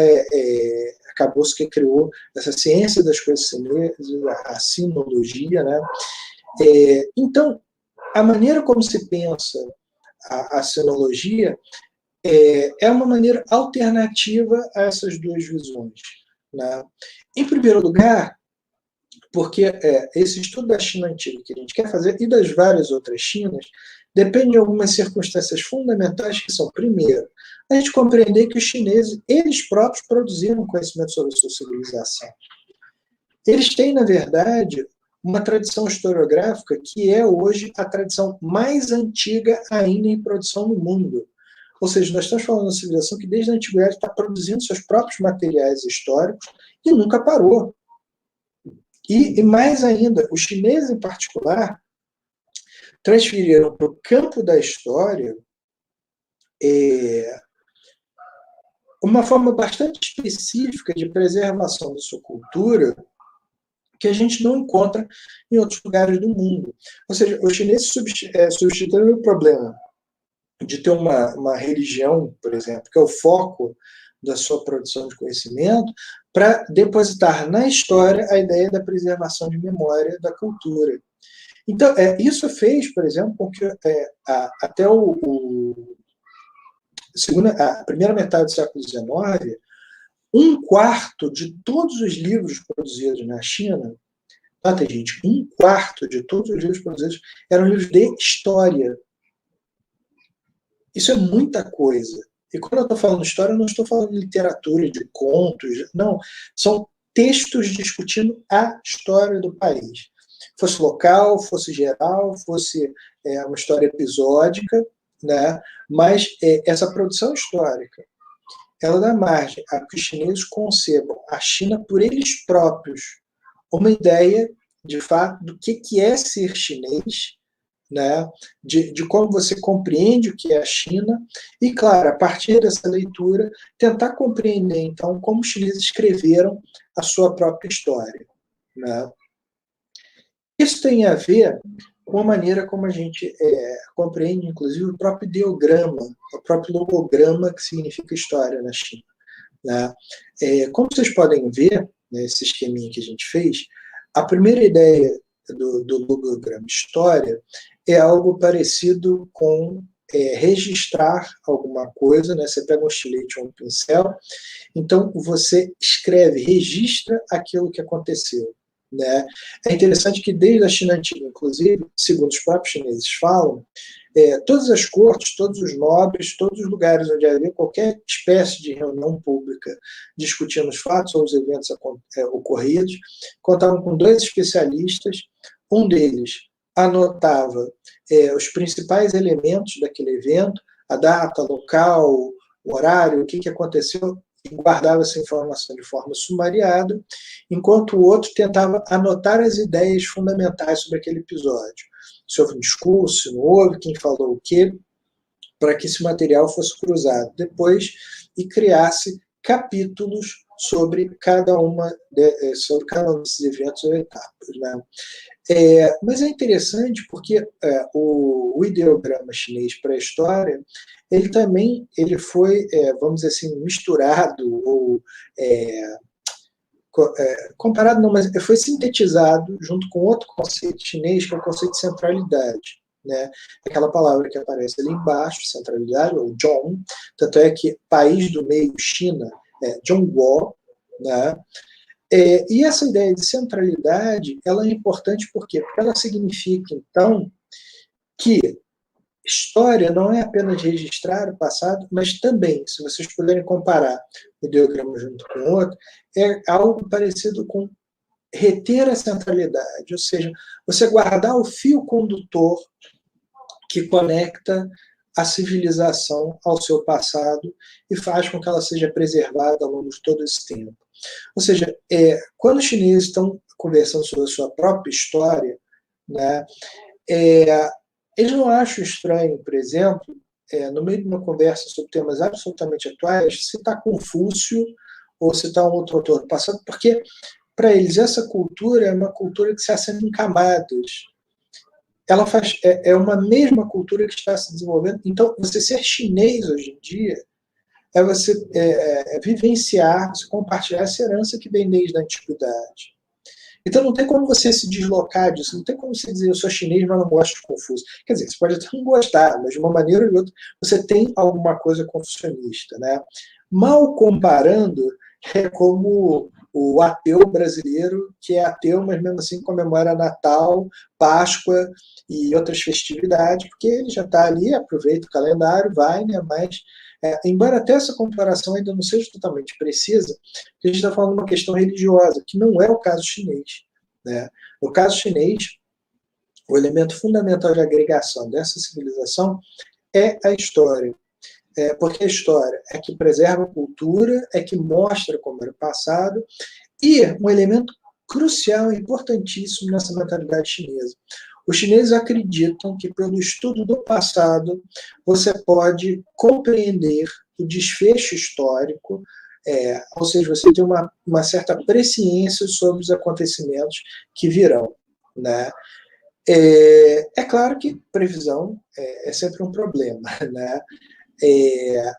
acabou-se que criou essa ciência das coisas chinesas, a sinologia, né. Então, a maneira como se pensa a sinologia é uma maneira alternativa a essas duas visões, né. Em primeiro lugar, porque esse estudo da China antiga que a gente quer fazer e das várias outras Chinas depende de algumas circunstâncias fundamentais que são, primeiro, a gente compreender que os chineses, eles próprios, produziram conhecimento sobre a sua civilização. Eles têm, na verdade, uma tradição historiográfica que é hoje a tradição mais antiga ainda em produção no mundo. Ou seja, nós estamos falando de uma civilização que desde a antiguidade está produzindo seus próprios materiais históricos e nunca parou. E mais ainda, os chineses em particular transferiram para o campo da história uma forma bastante específica de preservação da sua cultura que a gente não encontra em outros lugares do mundo. Ou seja, os chineses substituíram o problema de ter uma religião, por exemplo, que é o foco da sua produção de conhecimento, para depositar na história a ideia da preservação de memória da cultura. Então, isso fez, por exemplo, com que até a primeira metade do século XIX, um quarto de todos os livros produzidos na China, nota, gente, um quarto de todos os livros produzidos eram livros de história. Isso é muita coisa. E quando eu estou falando de história, eu não estou falando de literatura, de contos, não. São textos discutindo a história do país. Fosse local, fosse geral, fosse uma história episódica, né? Mas essa produção histórica, ela dá margem a que os chineses concebam a China por eles próprios uma ideia, de fato, do que é ser chinês, né, de como você compreende o que é a China, e, claro, a partir dessa leitura, tentar compreender, então, como os chineses escreveram a sua própria história. Né. Isso tem a ver com a maneira como a gente compreende, inclusive, o próprio ideograma, o próprio logograma que significa história na China. Né. Como vocês podem ver, né, esse esqueminha que a gente fez, a primeira ideia do logograma história é algo parecido com registrar alguma coisa, né? Você pega um estilete ou um pincel, então você escreve, registra aquilo que aconteceu. Né? É interessante que desde a China Antiga, inclusive, segundo os próprios chineses falam, todas as cortes, todos os nobres, todos os lugares onde havia qualquer espécie de reunião pública discutindo os fatos ou os eventos ocorridos, contavam com dois especialistas, um deles anotava os principais elementos daquele evento, a data, local, o horário, o que aconteceu, e guardava essa informação de forma sumariada, enquanto o outro tentava anotar as ideias fundamentais sobre aquele episódio. Se houve um discurso, se não houve, quem falou o quê, para que esse material fosse cruzado depois e criasse capítulos sobre cada um desses eventos ou etapas. Né? Mas é interessante porque o ideograma chinês pré-história, ele foi, vamos dizer assim, misturado ou comparado, não, mas foi sintetizado junto com outro conceito chinês, que é o conceito de centralidade. Né? Aquela palavra que aparece ali embaixo, centralidade, ou Zhong, tanto é que país do meio, China, Zhongguo, né? E essa ideia de centralidade, ela é importante por quê? Porque ela significa, então, que história não é apenas registrar o passado, mas também, se vocês puderem comparar o ideograma junto com o outro, é algo parecido com reter a centralidade, ou seja, você guardar o fio condutor que conecta a civilização ao seu passado e faz com que ela seja preservada ao longo de todo esse tempo. Ou seja, quando os chineses estão conversando sobre a sua própria história, né, eles não acham estranho, por exemplo, no meio de uma conversa sobre temas absolutamente atuais, citar Confúcio ou citar um outro autor do passado, porque, para eles, essa cultura é uma cultura que se assenta em camadas. é uma mesma cultura que está se desenvolvendo. Então, você ser chinês hoje em dia é você vivenciar, você compartilhar essa herança que vem desde a antiguidade. Então não tem como você se deslocar disso, não tem como você dizer eu sou chinês, mas não gosto de Confúcio. Quer dizer, você pode até não gostar, mas de uma maneira ou de outra você tem alguma coisa confucionista, né? Mal comparando, é como o ateu brasileiro, que é ateu, mas mesmo assim comemora Natal, Páscoa e outras festividades, porque ele já está ali, aproveita o calendário, vai, né? Mas, embora até essa comparação ainda não seja totalmente precisa, a gente está falando de uma questão religiosa, que não é o caso chinês, né? No caso chinês, o elemento fundamental de agregação dessa civilização é a história. Porque a história é que preserva a cultura, é que mostra como era o passado, e um elemento crucial, importantíssimo nessa mentalidade chinesa. Os chineses acreditam que, pelo estudo do passado, você pode compreender o desfecho histórico, ou seja, você tem uma certa presciência sobre os acontecimentos que virão, né? É claro que previsão é sempre um problema, né?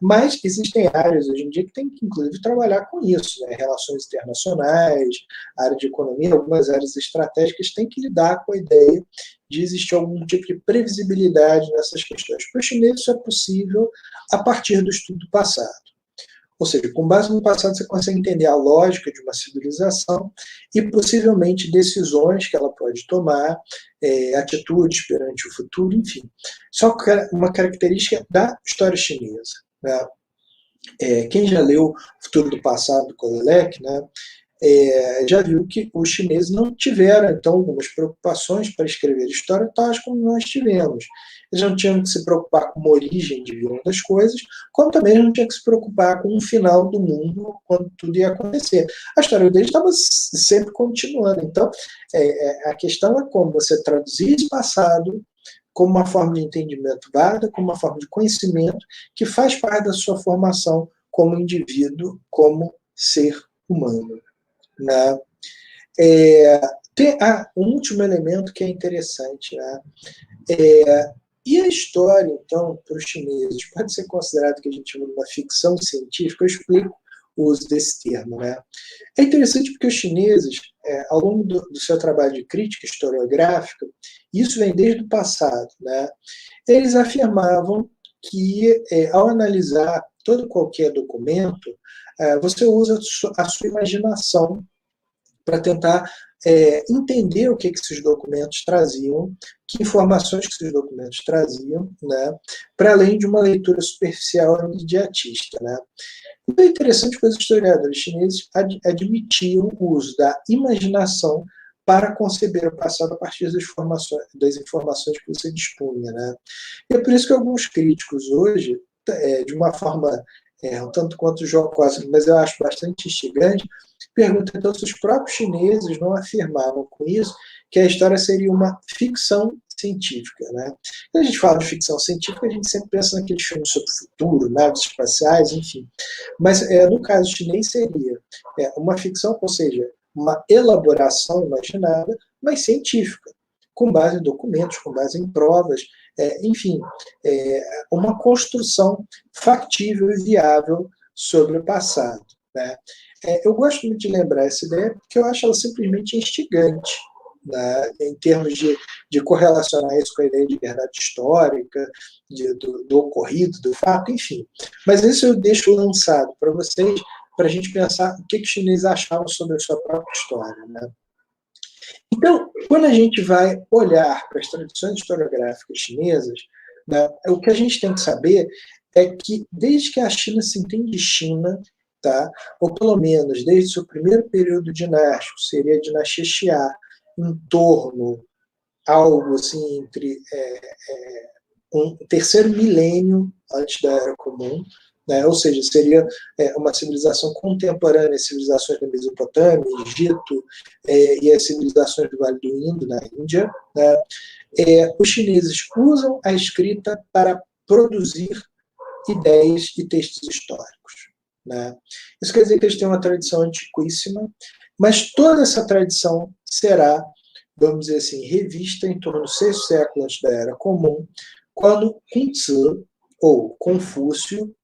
Mas existem áreas hoje em dia que tem que, inclusive, trabalhar com isso, né? Relações internacionais, área de economia, algumas áreas estratégicas têm que lidar com a ideia de existir algum tipo de previsibilidade nessas questões. Para os chineses isso é possível a partir do estudo do passado. Ou seja, com base no passado você consegue entender a lógica de uma civilização e possivelmente decisões que ela pode tomar, atitudes perante o futuro, enfim. Só uma característica da história chinesa, né? Quem já leu O Futuro do Passado, do Kozelek, né, já viu que os chineses não tiveram, então, algumas preocupações para escrever história, tais como nós tivemos. Eles não tinham que se preocupar com a origem divina das coisas, como também não tinham que se preocupar com o final do mundo, quando tudo ia acontecer. A história deles estava sempre continuando. Então, a questão é como você traduzir esse passado como uma forma de entendimento válida, como uma forma de conhecimento que faz parte da sua formação como indivíduo, como ser humano, né? Tem um último elemento que é interessante, né? E a história, então, para os chineses, pode ser considerado que a gente chama de uma ficção científica? Eu explico o uso desse termo, né? É interessante porque os chineses, ao longo do seu trabalho de crítica historiográfica, isso vem desde o passado, né? Eles afirmavam que, ao analisar todo qualquer documento, você usa a sua imaginação para tentar entender o que esses documentos traziam, que informações que esses documentos traziam, né, para além de uma leitura superficial e imediatista, né. Então é interessante que os historiadores chineses admitiam o uso da imaginação para conceber o passado a partir das informações que você dispunha, né. E é por isso que alguns críticos hoje, de uma forma um tanto quanto jocosa, mas eu acho bastante instigante, pergunta então se os próprios chineses não afirmavam com isso que a história seria uma ficção científica, né? Quando a gente fala de ficção científica, a gente sempre pensa naqueles filmes sobre o futuro, naves espaciais, enfim. Mas no caso chinês seria uma ficção, ou seja, uma elaboração imaginada, mas científica, com base em documentos, com base em provas, enfim, uma construção factível e viável sobre o passado, né? Eu gosto muito de lembrar essa ideia porque eu acho ela simplesmente instigante, né, em termos de correlacionar isso com a ideia de verdade histórica, do ocorrido, do fato, enfim. Mas isso eu deixo lançado para vocês, para a gente pensar o que os chineses achavam sobre a sua própria história, né? Então, quando a gente vai olhar para as tradições historiográficas chinesas, né, o que a gente tem que saber é que, desde que a China se entende China, tá, ou pelo menos desde o seu primeiro período dinástico, seria a dinastia Xia, em torno, algo assim, entre um terceiro milênio antes da Era Comum, né? Ou seja, seria uma civilização contemporânea às civilizações da Mesopotâmia, Egito, e as civilizações do Vale do Indo, na Índia, né? Os chineses usam a escrita para produzir ideias e textos históricos, né? Isso quer dizer que eles têm uma tradição antiquíssima, mas toda essa tradição será vamos dizer assim, revista em torno do sexto século antes da Era Comum, quando Kunzi, ou Confúcio,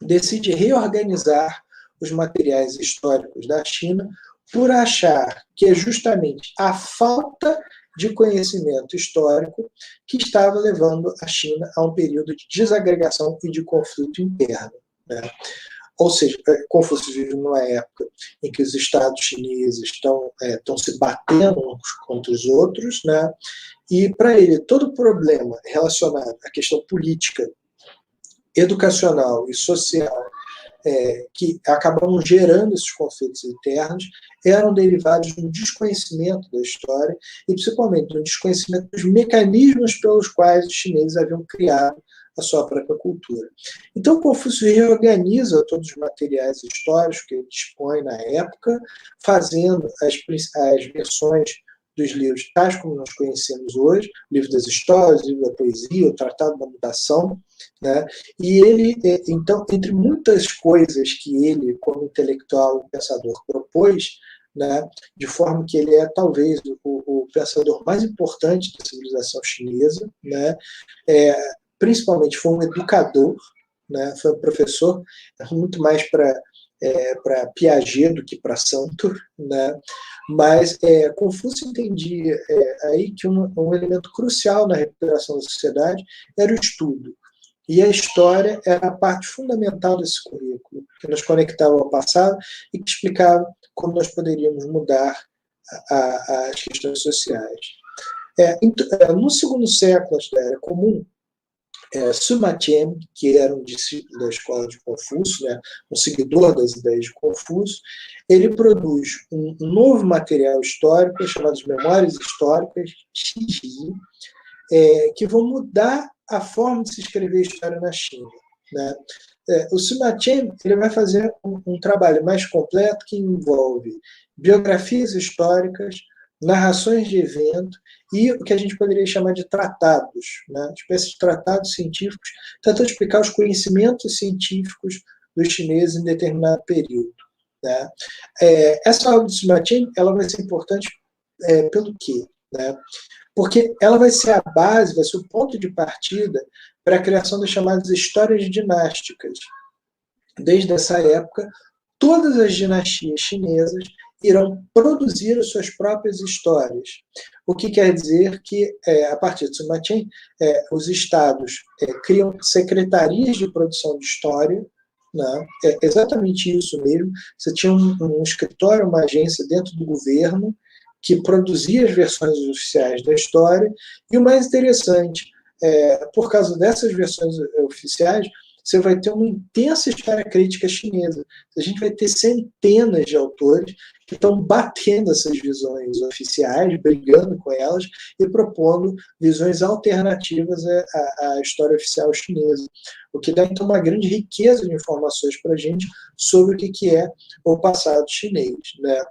decide reorganizar os materiais históricos da China por achar que é justamente a falta de conhecimento histórico que estava levando a China a um período de desagregação e de conflito interno, né? Ou seja, Confúcio vive numa época em que os estados chineses estão se batendo uns contra os outros, né? E para ele, todo problema relacionado à questão política, educacional e social que acabavam gerando esses conflitos internos eram derivados de um desconhecimento da história e, principalmente, de um desconhecimento dos mecanismos pelos quais os chineses haviam criado a sua própria cultura. Então, Confúcio reorganiza todos os materiais históricos que ele dispõe na época, fazendo as versões dos livros tais como nós conhecemos hoje, o livro das histórias, o livro da poesia, o Tratado da Mutação, né? E ele, então, entre muitas coisas que ele, como intelectual e pensador, propôs, né, de forma que ele é talvez o pensador mais importante da civilização chinesa, né, principalmente foi um educador, né, foi um professor, muito mais para Piaget do que para Santo, né? Mas Confúcio entendia aí que um elemento crucial na recuperação da sociedade era o estudo. E a história era a parte fundamental desse currículo, que nos conectava ao passado e que explicava como nós poderíamos mudar as questões sociais. No segundo século da Era Comum, Sima Qian, que era um discípulo da escola de Confúcio, né, um seguidor das ideias de Confúcio, ele produz um novo material histórico chamado de Memórias Históricas, Xiji, que vão mudar a forma de se escrever história na China, né? O Sima Qian ele vai fazer um trabalho mais completo que envolve biografias históricas, narrações de evento e o que a gente poderia chamar de tratados, né? Espécies de tratados científicos, tentando explicar os conhecimentos científicos dos chineses em determinado período, né? Essa obra do Sima Qian ela vai ser importante pelo quê? Né? Porque ela vai ser a base, vai ser o ponto de partida para a criação das chamadas histórias dinásticas. Desde essa época, todas as dinastias chinesas irão produzir as suas próprias histórias. O que quer dizer que, a partir de Sima Qian, os estados criam secretarias de produção de história, né? É exatamente isso mesmo. Você tinha um escritório, uma agência dentro do governo, que produzia as versões oficiais da história, e o mais interessante, por causa dessas versões oficiais, você vai ter uma intensa história crítica chinesa. A gente vai ter centenas de autores que estão batendo essas visões oficiais, brigando com elas e propondo visões alternativas à história oficial chinesa, o que dá, então, uma grande riqueza de informações para a gente sobre o que é o passado chinês, né?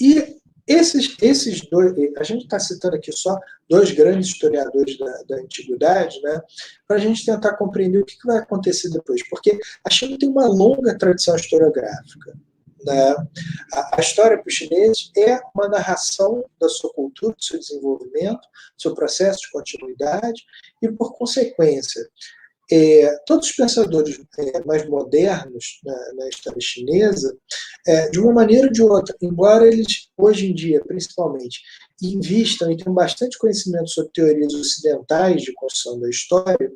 E esses dois, a gente está citando aqui só dois grandes historiadores da antiguidade, né, para a gente tentar compreender o que vai acontecer depois, porque a China tem uma longa tradição historiográfica, né? A história para os chineses é uma narração da sua cultura, do seu desenvolvimento, do seu processo de continuidade, e, por consequência, todos os pensadores mais modernos na história chinesa, de uma maneira ou de outra, embora eles, hoje em dia, principalmente, invistam e tenham bastante conhecimento sobre teorias ocidentais de construção da história,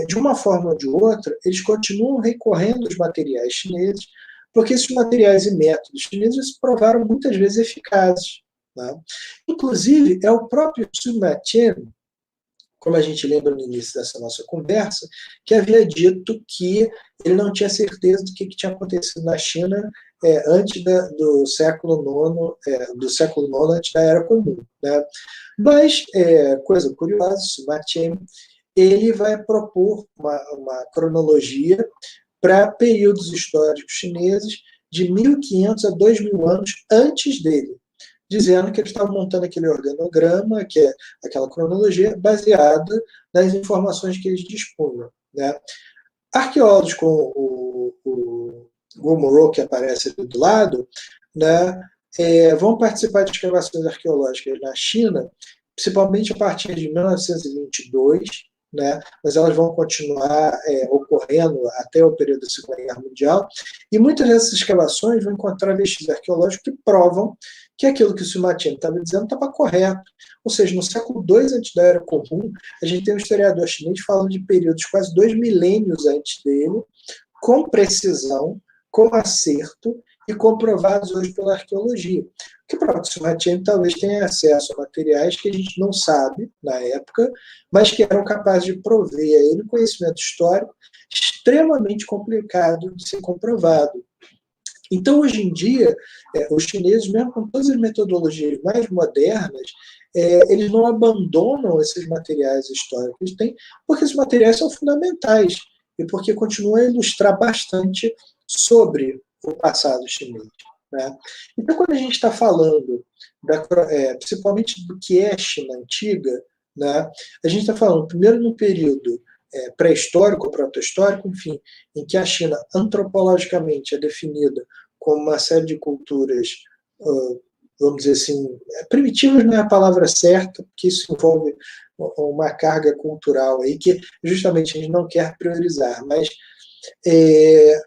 de uma forma ou de outra, eles continuam recorrendo aos materiais chineses, porque esses materiais e métodos chineses se provaram muitas vezes eficazes, né? Inclusive, é o próprio Sima Qian, como a gente lembra no início dessa nossa conversa, que havia dito que ele não tinha certeza do que tinha acontecido na China antes do século IX, antes da Era Comum, né? Mas, coisa curiosa, Sima Qian, ele vai propor uma cronologia para períodos históricos chineses de 1500 a 2000 anos antes dele, dizendo que eles estavam montando aquele organograma, que é aquela cronologia, baseada nas informações que eles dispunham, né? Arqueólogos como o Gomorrah, que aparece ali do lado, né, vão participar de escavações arqueológicas na China, principalmente a partir de 1922, né, mas elas vão continuar ocorrendo até o período da Segunda Guerra Mundial, e muitas dessas escavações vão encontrar vestígios arqueológicos que provam que aquilo que o Sumartino estava dizendo estava correto. Ou seja, no século II antes da Era Comum, a gente tem um historiador chinês falando de períodos quase 2 milênios antes dele, com precisão, com acerto, e comprovados hoje pela arqueologia. O que prova que o Sumartino talvez tenha acesso a materiais que a gente não sabe na época, mas que eram capazes de prover a ele conhecimento histórico extremamente complicado de ser comprovado. Então, hoje em dia, os chineses, mesmo com todas as metodologias mais modernas, eles não abandonam esses materiais históricos que eles têm, porque esses materiais são fundamentais e porque continuam a ilustrar bastante sobre o passado chinês. Né? Então, quando a gente está falando, principalmente do que é a China antiga, né, a gente está falando, primeiro, no período pré-histórico, proto-histórico, enfim, em que a China antropologicamente é definida como uma série de culturas, vamos dizer assim, primitivas não é a palavra certa, porque isso envolve uma carga cultural aí que justamente a gente não quer priorizar, mas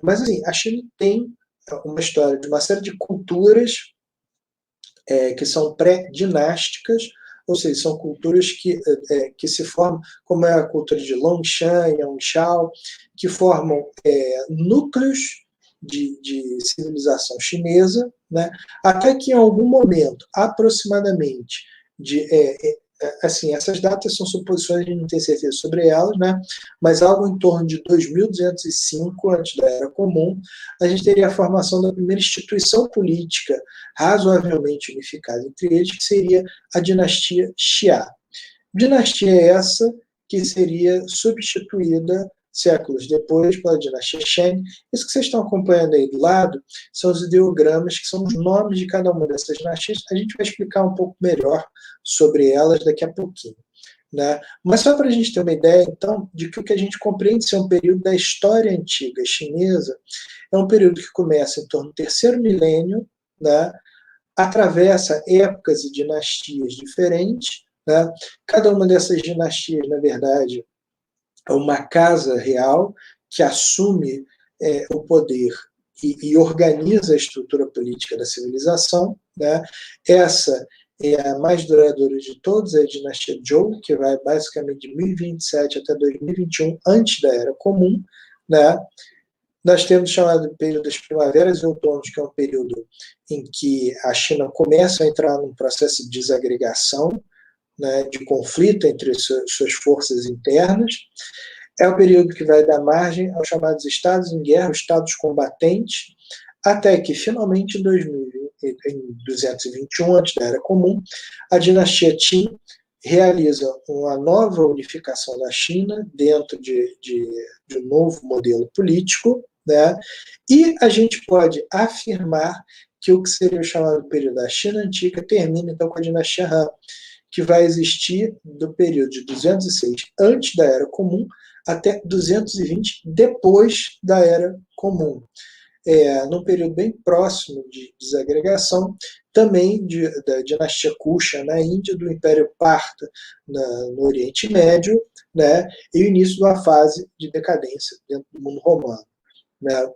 assim, a China tem uma história de uma série de culturas que são pré-dinásticas, ou seja, são culturas que se formam, como é a cultura de Longshan, Yangshao, que formam núcleos de civilização chinesa, né? Até que em algum momento, aproximadamente, assim, essas datas são suposições, a gente não tem certeza sobre elas, né? Mas algo em torno de 2205, antes da Era Comum, a gente teria a formação da primeira instituição política razoavelmente unificada entre eles, que seria a dinastia Xia. Dinastia essa que seria substituída séculos depois pela dinastia Shen. Isso que vocês estão acompanhando aí do lado são os ideogramas, que são os nomes de cada uma dessas dinastias. A gente vai explicar um pouco melhor sobre elas daqui a pouquinho. Né? Mas só para a gente ter uma ideia, então, de que o que a gente compreende ser um período da história antiga chinesa é um período que começa em torno do terceiro milênio, né? Atravessa épocas e dinastias diferentes. Né? Cada uma dessas dinastias, na verdade, é uma casa real que assume o poder e organiza a estrutura política da civilização. Né? Essa é a mais duradoura de todas, é a dinastia Zhou, que vai basicamente de 1027 até 2021, antes da Era Comum. Né? Nós temos chamado de período das primaveras e outonos, que é um período em que a China começa a entrar num processo de desagregação, né, de conflito entre suas forças internas. É o período que vai dar margem aos chamados estados em guerra, os estados combatentes, até que, finalmente, em 221, antes da Era Comum, a dinastia Qin realiza uma nova unificação da China dentro de um novo modelo político, né? E a gente pode afirmar que o que seria o chamado período da China Antiga termina, então, com a dinastia Han, que vai existir do período de 206 antes da Era Comum até 220 depois da Era Comum. Num período bem próximo de desagregação, também da dinastia Kushan na Índia, do Império Parta no Oriente Médio, né, e o início de uma fase de decadência dentro do mundo romano. Né.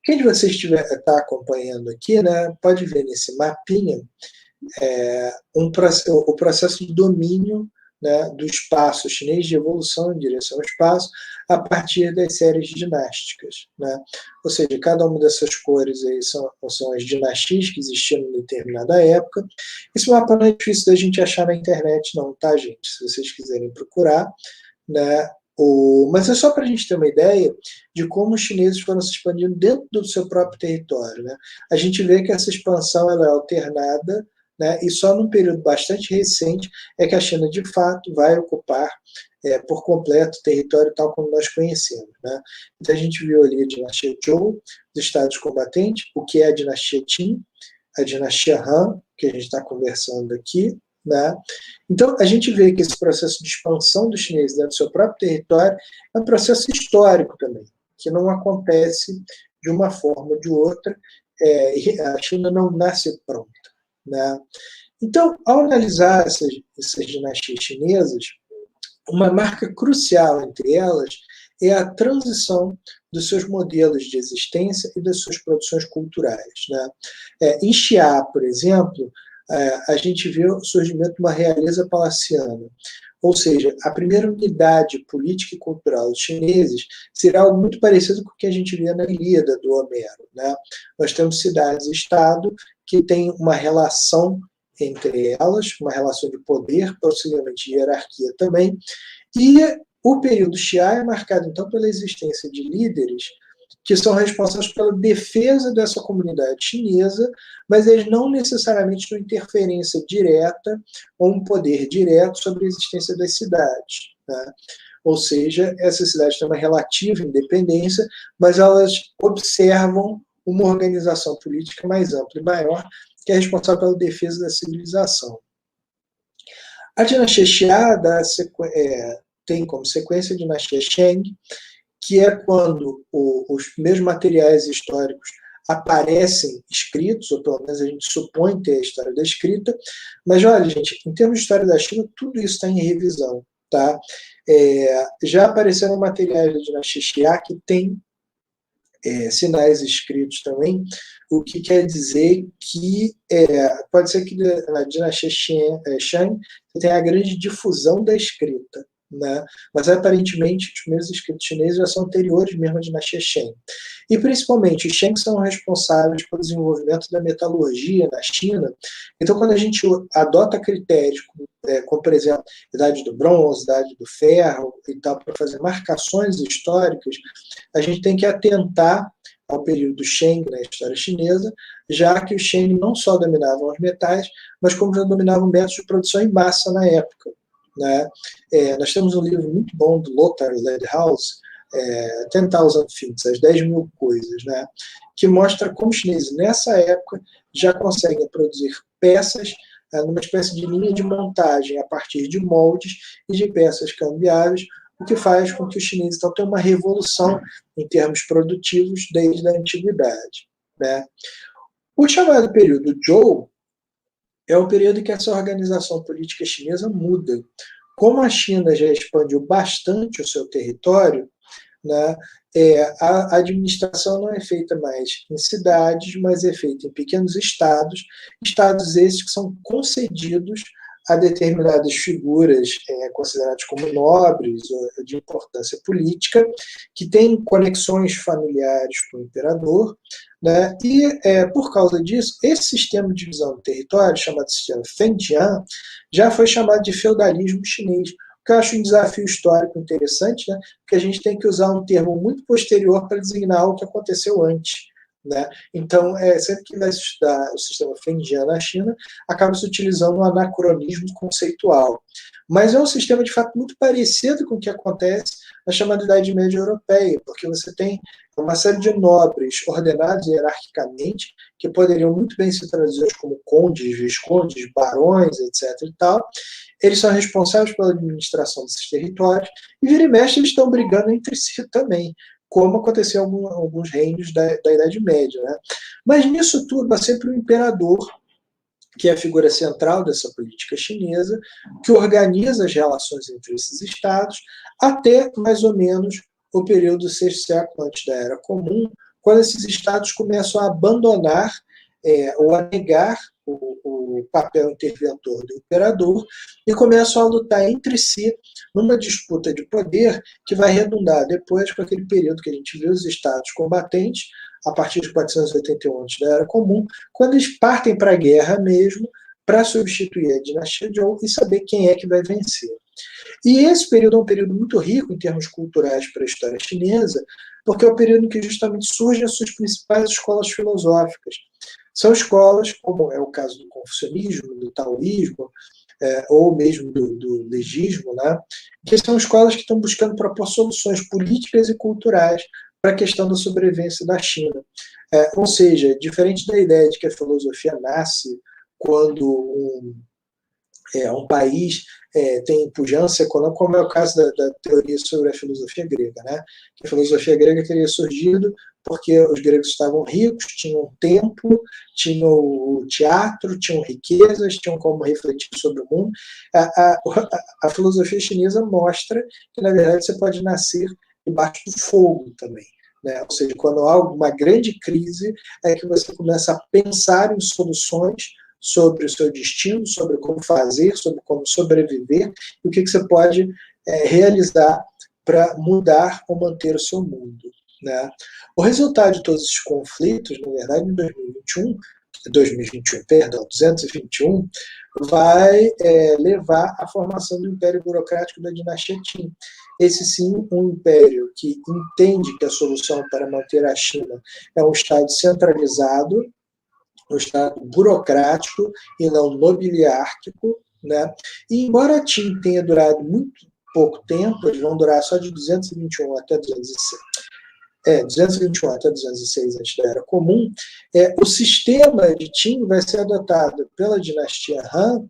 Quem de vocês está acompanhando aqui, né, pode ver nesse mapinha o processo de domínio, né, do espaço chinês, de evolução em direção ao espaço, a partir das séries dinásticas. Né? Ou seja, cada uma dessas cores aí são as dinastias que existiam em determinada época. Esse mapa não é difícil da gente achar na internet, não, tá, gente? Se vocês quiserem procurar. Né? Mas é só para a gente ter uma ideia de como os chineses foram se expandindo dentro do seu próprio território. Né? A gente vê que essa expansão ela é alternada, né, e só num período bastante recente é que a China, de fato, vai ocupar por completo o território tal como nós conhecemos. Né? Então, a gente viu ali a dinastia Zhou, os estados combatentes, o que é a dinastia Qin, a dinastia Han, que a gente está conversando aqui. Né? Então, a gente vê que esse processo de expansão dos chineses dentro do seu próprio território é um processo histórico também, que não acontece de uma forma ou de outra, a China não nasce pronta, né? Então, ao analisar essas dinastias chinesas, uma marca crucial entre elas é a transição dos seus modelos de existência e das suas produções culturais, né? Em Xi'an, por exemplo, a gente vê o surgimento de uma realeza palaciana, ou seja, a primeira unidade política e cultural dos chineses será algo muito parecido com o que a gente vê na Ilíada do Homero, né? Nós temos cidades-estado que têm uma relação entre elas, uma relação de poder, possivelmente de hierarquia também, e o período Xia é marcado, então, pela existência de líderes que são responsáveis pela defesa dessa comunidade chinesa, mas eles não necessariamente têm interferência direta ou um poder direto sobre a existência das cidades, né? Ou seja, essas cidades têm uma relativa independência, mas elas observam uma organização política mais ampla e maior, que é responsável pela defesa da civilização. A dinastia Xia tem como sequência a dinastia Shang, que é quando os primeiros materiais históricos aparecem escritos, ou pelo menos a gente supõe ter a história da escrita, mas olha, gente, em termos de história da China, tudo isso está em revisão, tá? Já apareceram materiais da dinastia Xia que tem sinais escritos também, o que quer dizer que pode ser que na dinastia Shang tenha a grande difusão da escrita, né? Mas aparentemente os primeiros escritos chineses já são anteriores mesmo à dinastia Shang. E principalmente os Shang são responsáveis pelo desenvolvimento da metalurgia na China. Então, quando a gente adota critérios como por exemplo, idade do bronze, idade do ferro e tal, para fazer marcações históricas, a gente tem que atentar ao período Shang na história chinesa, já que os Shang não só dominavam os metais, mas como já dominavam métodos de produção em massa na época, né? Nós temos um livro muito bom do Lothar Ledhouse, 10,000 Things, as 10.000 coisas, né? Que mostra como os chineses, nessa época, já conseguem produzir peças numa espécie de linha de montagem a partir de moldes e de peças cambiáveis, o que faz com que os chineses então tenham uma revolução em termos produtivos desde a antiguidade, né? O chamado período Zhou é o período em que essa organização política chinesa muda. Como a China já expandiu bastante o seu território, né, a administração não é feita mais em cidades, mas é feita em pequenos estados, estados esses que são concedidos a determinadas figuras consideradas como nobres ou de importância política, que têm conexões familiares com o imperador, né? E, por causa disso, esse sistema de divisão do território, chamado sistema Fengjian, já foi chamado de feudalismo chinês, que eu acho um desafio histórico interessante, né? Porque a gente tem que usar um termo muito posterior para designar o que aconteceu antes, né? Então, sempre que vai estudar o sistema Fengjian na China, acaba se utilizando um anacronismo conceitual. Mas é um sistema, de fato, muito parecido com o que acontece na chamada Idade Média Europeia, porque você tem uma série de nobres ordenados hierarquicamente, que poderiam muito bem ser traduzidos como condes, viscondes, barões, etc. e tal. Eles são responsáveis pela administração desses territórios, e vira e mexe eles estão brigando entre si também, como aconteceu em alguns reinos da Idade Média, né? Mas nisso tudo há sempre um imperador, que é a figura central dessa política chinesa, que organiza as relações entre esses estados, até mais ou menos o período do sexto século antes da Era Comum, quando esses estados começam a abandonar ou a negar o papel interventor do imperador e começam a lutar entre si numa disputa de poder que vai redundar depois com aquele período que a gente viu os estados combatentes, a partir de 481 antes da Era Comum, quando eles partem para a guerra mesmo para substituir a dinastia Zhou e saber quem é que vai vencer. E esse período é um período muito rico em termos culturais para a história chinesa, porque é o período em que justamente surgem as suas principais escolas filosóficas. São escolas, como é o caso do confucionismo, do taoísmo, ou mesmo do legismo, né? Que são escolas que estão buscando propor soluções políticas e culturais para a questão da sobrevivência da China. Ou seja, diferente da ideia de que a filosofia nasce quando um país tem pujança econômica, como é o caso da teoria sobre a filosofia grega, né? Que a filosofia grega teria surgido porque os gregos estavam ricos, tinham tempo, tinham o teatro, tinham riquezas, tinham como refletir sobre o mundo. A filosofia chinesa mostra que, na verdade, você pode nascer debaixo do fogo também. Né? Ou seja, quando há uma grande crise, é que você começa a pensar em soluções sobre o seu destino, sobre como fazer, sobre como sobreviver, e o que você pode realizar para mudar ou manter o seu mundo. Né? O resultado de todos esses conflitos, na verdade, em 2021, perdão, 221, vai levar à formação do Império Burocrático da dinastia Qin. Esse sim, um império que entende que a solução para manter a China é um Estado centralizado, um Estado burocrático e não nobiliárquico, né? E embora a Qin tenha durado muito pouco tempo, eles vão durar só de 221 até 221 até 206 antes da Era Comum, o sistema de Qin vai ser adotado pela dinastia Han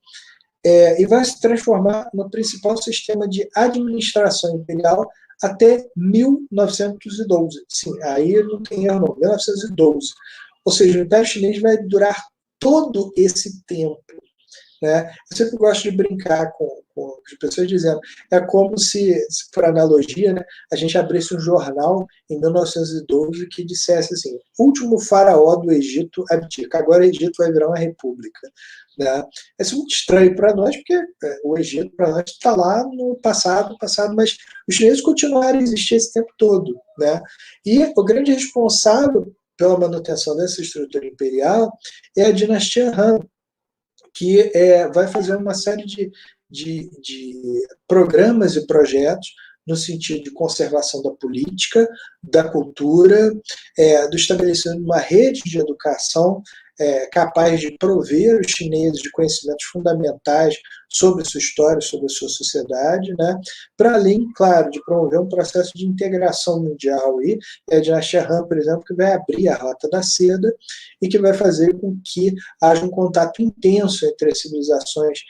e vai se transformar no principal sistema de administração imperial até 1912. Sim, aí não tem erro não, 1912. Ou seja, o Império Chinês vai durar todo esse tempo. Né? Eu sempre gosto de brincar com as pessoas dizendo, é como se por analogia, né, a gente abrisse um jornal em 1912 que dissesse assim, último faraó do Egito abdica, agora o Egito vai virar uma república. Né? É muito estranho para nós, porque o Egito para nós está lá no passado, mas os chineses continuaram a existir esse tempo todo. Né? E o grande responsável pela manutenção dessa estrutura imperial é a dinastia Han, que vai fazer uma série de programas e projetos no sentido de conservação da política, da cultura, do estabelecimento de uma rede de educação capaz de prover os chineses de conhecimentos fundamentais sobre a sua história, sobre a sua sociedade, né? Para além, claro, de promover um processo de integração mundial. E a dinastia Han, por exemplo, que vai abrir a Rota da Seda e que vai fazer com que haja um contato intenso entre as civilizações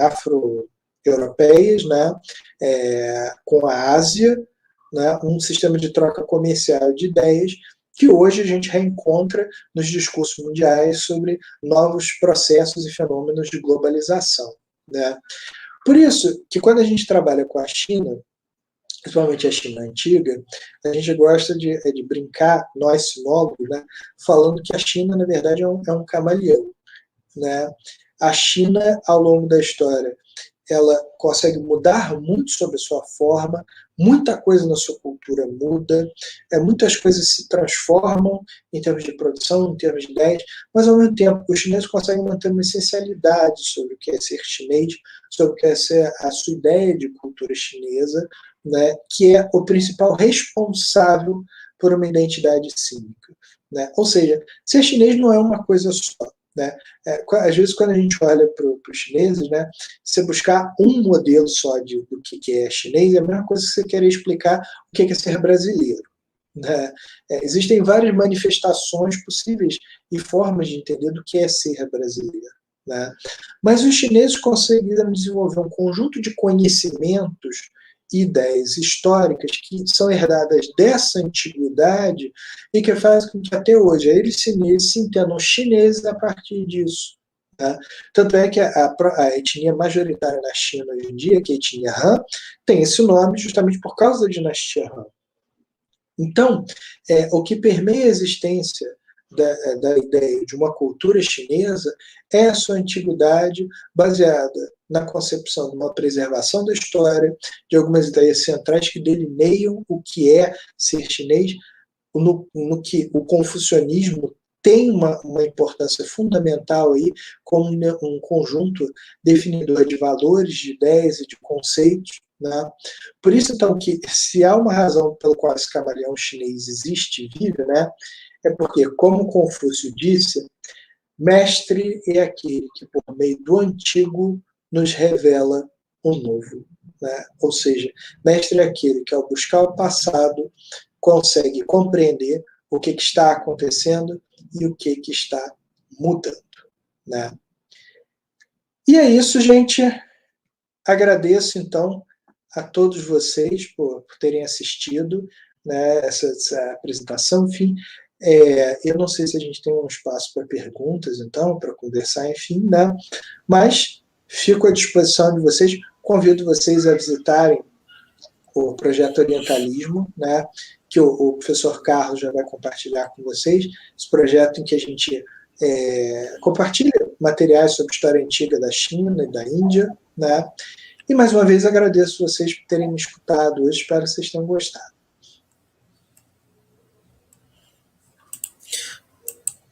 afro-europeias, né, com a Ásia, né, um sistema de troca comercial de ideias que hoje a gente reencontra nos discursos mundiais sobre novos processos e fenômenos de globalização. Né. Por isso que quando a gente trabalha com a China, principalmente a China antiga, a gente gosta de brincar, nós sinólogos, né, falando que a China, na verdade, é um camaleão. Né? A China, ao longo da história, ela consegue mudar muito sobre a sua forma, muita coisa na sua cultura muda, muitas coisas se transformam em termos de produção, em termos de ideias, mas ao mesmo tempo os chineses conseguem manter uma essencialidade sobre o que é ser chinês, sobre o que é ser a sua ideia de cultura chinesa, né, que é o principal responsável por uma identidade cívica. Né? Ou seja, ser chinês não é uma coisa só. Né? Às vezes, quando a gente olha para os chineses, né, você buscar um modelo só do que é chinês é a mesma coisa que você querer explicar o que é ser brasileiro. Né? Existem várias manifestações possíveis e formas de entender do que é ser brasileiro. Né? Mas os chineses conseguiram desenvolver um conjunto de conhecimentos ideias históricas que são herdadas dessa antiguidade e que fazem com que até hoje eles chineses se entendam chineses a partir disso. Né? Tanto é que a etnia majoritária na China hoje em dia, que é a etnia Han, tem esse nome justamente por causa da dinastia Han. Então, o que permeia a existência da ideia de uma cultura chinesa é a sua antiguidade baseada na concepção de uma preservação da história, de algumas ideias centrais que delineiam o que é ser chinês, no que o confucionismo tem uma importância fundamental aí, como um conjunto definidor de valores, de ideias e de conceitos. Né? Por isso, então, que se há uma razão pela qual esse camaleão chinês existe e vive, né, é porque, como Confúcio disse, mestre é aquele que, por meio do antigo, nos revela o novo. Né? Ou seja, mestre é aquele que, ao buscar o passado, consegue compreender o que está acontecendo e o que está mudando. Né? E é isso, gente. Agradeço, então, a todos vocês por terem assistido. né, essa apresentação, enfim. Eu não sei se a gente tem um espaço para perguntas, então, para conversar, enfim, né? Mas fico à disposição de vocês. Convido vocês a visitarem o projeto Orientalismo, né? Que o professor Carlos já vai compartilhar com vocês. Esse projeto em que a gente compartilha materiais sobre história antiga da China e da Índia, né? E mais uma vez agradeço vocês por terem me escutado hoje. Espero que vocês tenham gostado.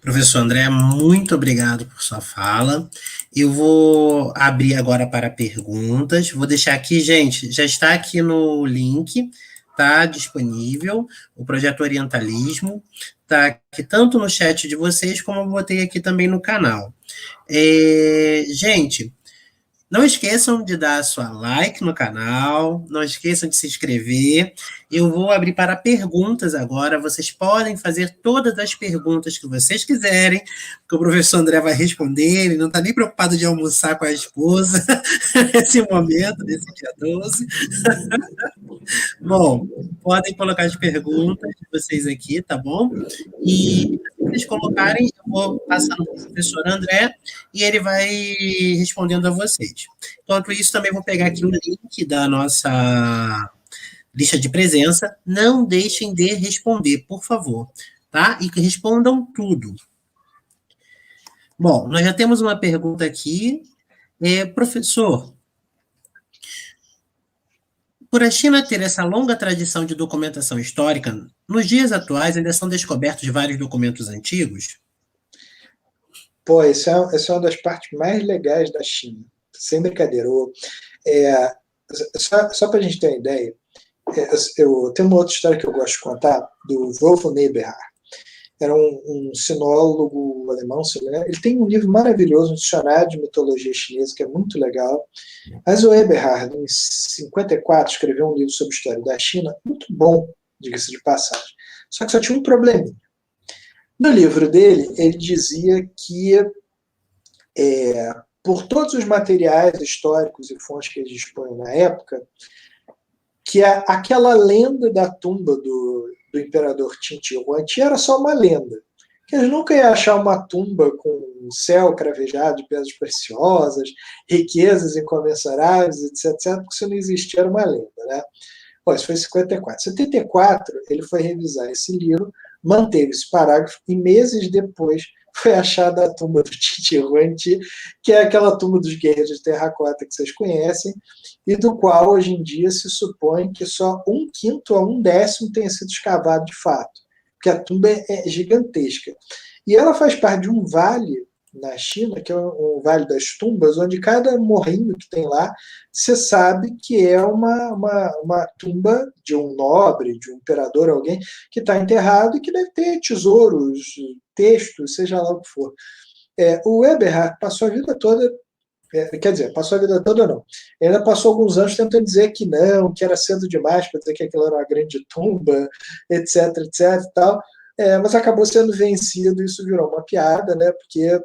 Professor André, muito obrigado por sua fala. Eu vou abrir agora para perguntas. Vou deixar aqui, gente, já está aqui no link, está disponível o projeto Orientalismo, está aqui tanto no chat de vocês, como eu botei aqui também no canal. Gente, não esqueçam de dar sua like no canal, não esqueçam de se inscrever. Eu vou abrir para perguntas agora. Vocês podem fazer todas as perguntas que vocês quiserem, que o professor André vai responder. Ele não está nem preocupado de almoçar com a esposa nesse momento, nesse dia 12. Bom, podem colocar as perguntas de vocês aqui, tá bom? E se vocês colocarem, eu vou passando para o professor André e ele vai respondendo a vocês. Enquanto isso, também vou pegar aqui o link da nossa lista de presença. Não deixem de responder, por favor, tá? E que respondam tudo. Bom, nós já temos uma pergunta aqui. Professor, por a China ter essa longa tradição de documentação histórica, nos dias atuais ainda são descobertos vários documentos antigos? Pô, essa é uma das partes mais legais da China, sem brincadeira. Só para a gente ter uma ideia, eu tenho uma outra história que eu gosto de contar, do Wolfgang Eberhard. Era um sinólogo alemão, ele tem um livro maravilhoso, um dicionário de mitologia chinesa, que é muito legal. Mas o Eberhard, em 54, escreveu um livro sobre a história da China, muito bom, diga-se de passagem. Só que só tinha um probleminha. No livro dele, ele dizia que, por todos os materiais históricos e fontes que eles dispunham na época, que aquela lenda da tumba do imperador Qin Shi Huangdi era só uma lenda. Que eles nunca iam achar uma tumba com um céu cravejado de pedras preciosas, riquezas incomensuráveis, etc., porque isso não existia, era uma lenda. Né? Bom, isso foi em 54. Em 74, ele foi revisar esse livro, manteve esse parágrafo, e meses depois foi achada a tumba do Qin Shi Huangdi, que é aquela tumba dos guerreiros de terracota que vocês conhecem, e do qual, hoje em dia, se supõe que só 1/5 a 1/10 tenha sido escavado de fato, porque a tumba é gigantesca. E ela faz parte de um vale na China, que é o Vale das Tumbas, onde cada morrinho que tem lá, você sabe que é uma tumba de um nobre, de um imperador, alguém que está enterrado e que deve ter tesouros, textos, seja lá o que for. O Eberhard passou a vida toda, quer dizer, passou a vida toda não, ele ainda passou alguns anos tentando dizer que não, que era cedo demais para dizer que aquilo era uma grande tumba, etc, etc e tal, mas acabou sendo vencido, isso virou uma piada, né, porque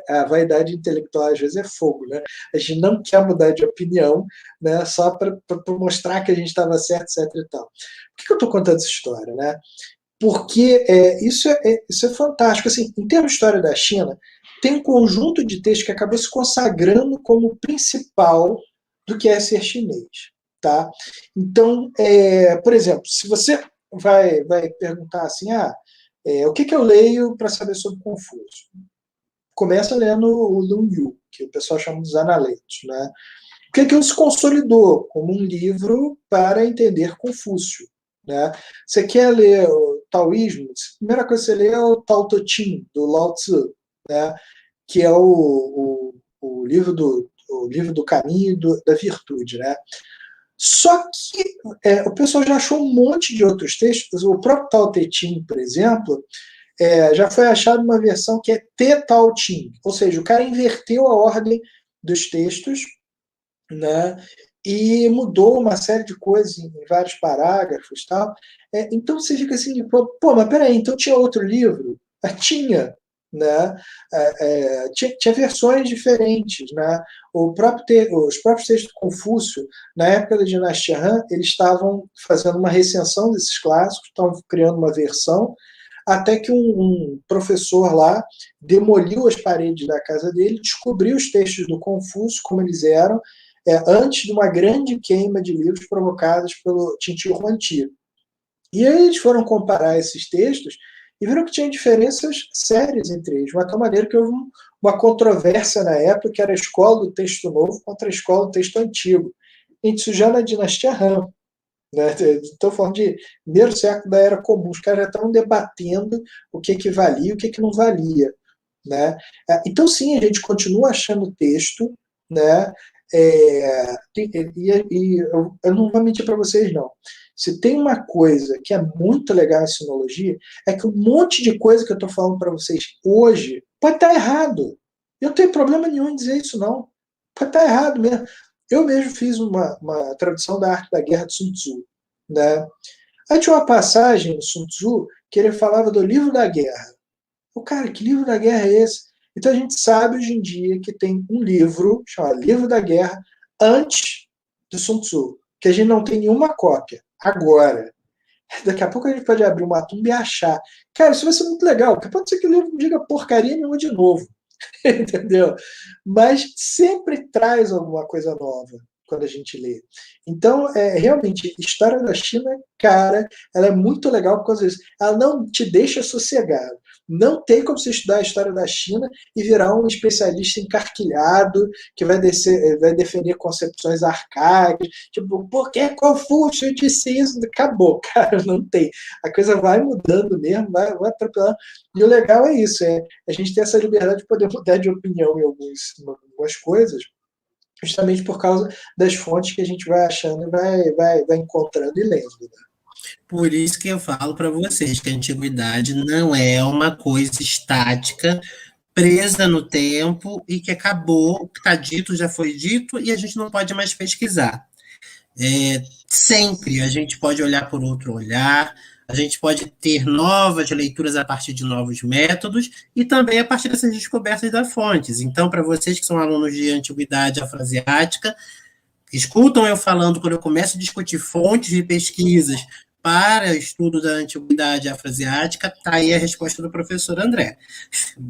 a vaidade intelectual às vezes é fogo, né? A gente não quer mudar de opinião, né? Só para mostrar que a gente estava certo, etc e tal. Por que eu estou contando essa história, né? Porque isso é fantástico. Assim, em termos de história da China, tem um conjunto de textos que acabou se consagrando como principal do que é ser chinês, tá? Então, por exemplo, se você vai perguntar assim, o que eu leio para saber sobre Confúcio? Começa lendo o Lun Yu, que o pessoal chama dos Analetos, né? Porque aquilo se consolidou como um livro para entender Confúcio, né? Você quer ler o taoísmo? A primeira coisa que você lê é o Tao Te Ching, do Lao Tzu, né? Que é o livro do caminho e da virtude, né? Só que o pessoal já achou um monte de outros textos. O próprio Tao Te Ching, por exemplo, já foi achado uma versão que é Te Tao Ching, ou seja, o cara inverteu a ordem dos textos, né, e mudou uma série de coisas em vários parágrafos, tal. Então você fica assim, pô, mas peraí, então tinha outro livro? Tinha, né? Tinha versões diferentes, né? Os próprios textos de Confúcio, na época da dinastia Han, eles estavam fazendo uma recensão desses clássicos, estavam criando uma versão, até que um professor lá demoliu as paredes da casa dele, descobriu os textos do Confúcio, como eles eram, antes de uma grande queima de livros provocadas pelo Tintin Huangdi. E aí eles foram comparar esses textos e viram que tinha diferenças sérias entre eles, de tal maneira que houve uma controvérsia na época, que era a escola do texto novo contra a escola do texto antigo. Isso já na dinastia Han. Né? Estou falando de primeiro século da Era Comum. Os caras já estavam debatendo o que valia e o que não valia. Né? Então, sim, a gente continua achando texto, né? Eu não vou mentir para vocês, não. Se tem uma coisa que é muito legal em sinologia, é que um monte de coisa que eu estou falando para vocês hoje pode estar errado. Eu não tenho problema nenhum em dizer isso, não. Pode estar errado mesmo. Eu mesmo fiz uma tradução da Arte da Guerra de Sun Tzu. Né? Aí tinha uma passagem no Sun Tzu que ele falava do livro da guerra. Cara, que livro da guerra é esse? Então a gente sabe hoje em dia que tem um livro chamado Livro da Guerra antes do Sun Tzu, que a gente não tem nenhuma cópia. Agora, daqui a pouco a gente pode abrir uma tumba e achar. Cara, isso vai ser muito legal, porque pode ser que o livro não diga porcaria nenhuma de novo. Entendeu? Mas sempre traz alguma coisa nova quando a gente lê. Então, realmente, história da China, cara, ela é muito legal por causa disso. Ela não te deixa sossegado. Não tem como você estudar a história da China e virar um especialista encarquilhado que vai defender concepções arcaicas, tipo, por que Confúcio disse isso? Acabou, cara, não tem. A coisa vai mudando mesmo, vai atropelando. E o legal é isso, a gente ter essa liberdade de poder mudar de opinião em algumas coisas, justamente por causa das fontes que a gente vai achando e vai encontrando e lendo. Né? Por isso que eu falo para vocês que a antiguidade não é uma coisa estática, presa no tempo e que acabou, o que está dito já foi dito e a gente não pode mais pesquisar. Sempre a gente pode olhar por outro olhar, a gente pode ter novas leituras a partir de novos métodos e também a partir dessas descobertas das fontes. Então, para vocês que são alunos de antiguidade afroasiática, escutam eu falando quando eu começo a discutir fontes de pesquisas para estudo da antiguidade afroasiática, está aí a resposta do professor André.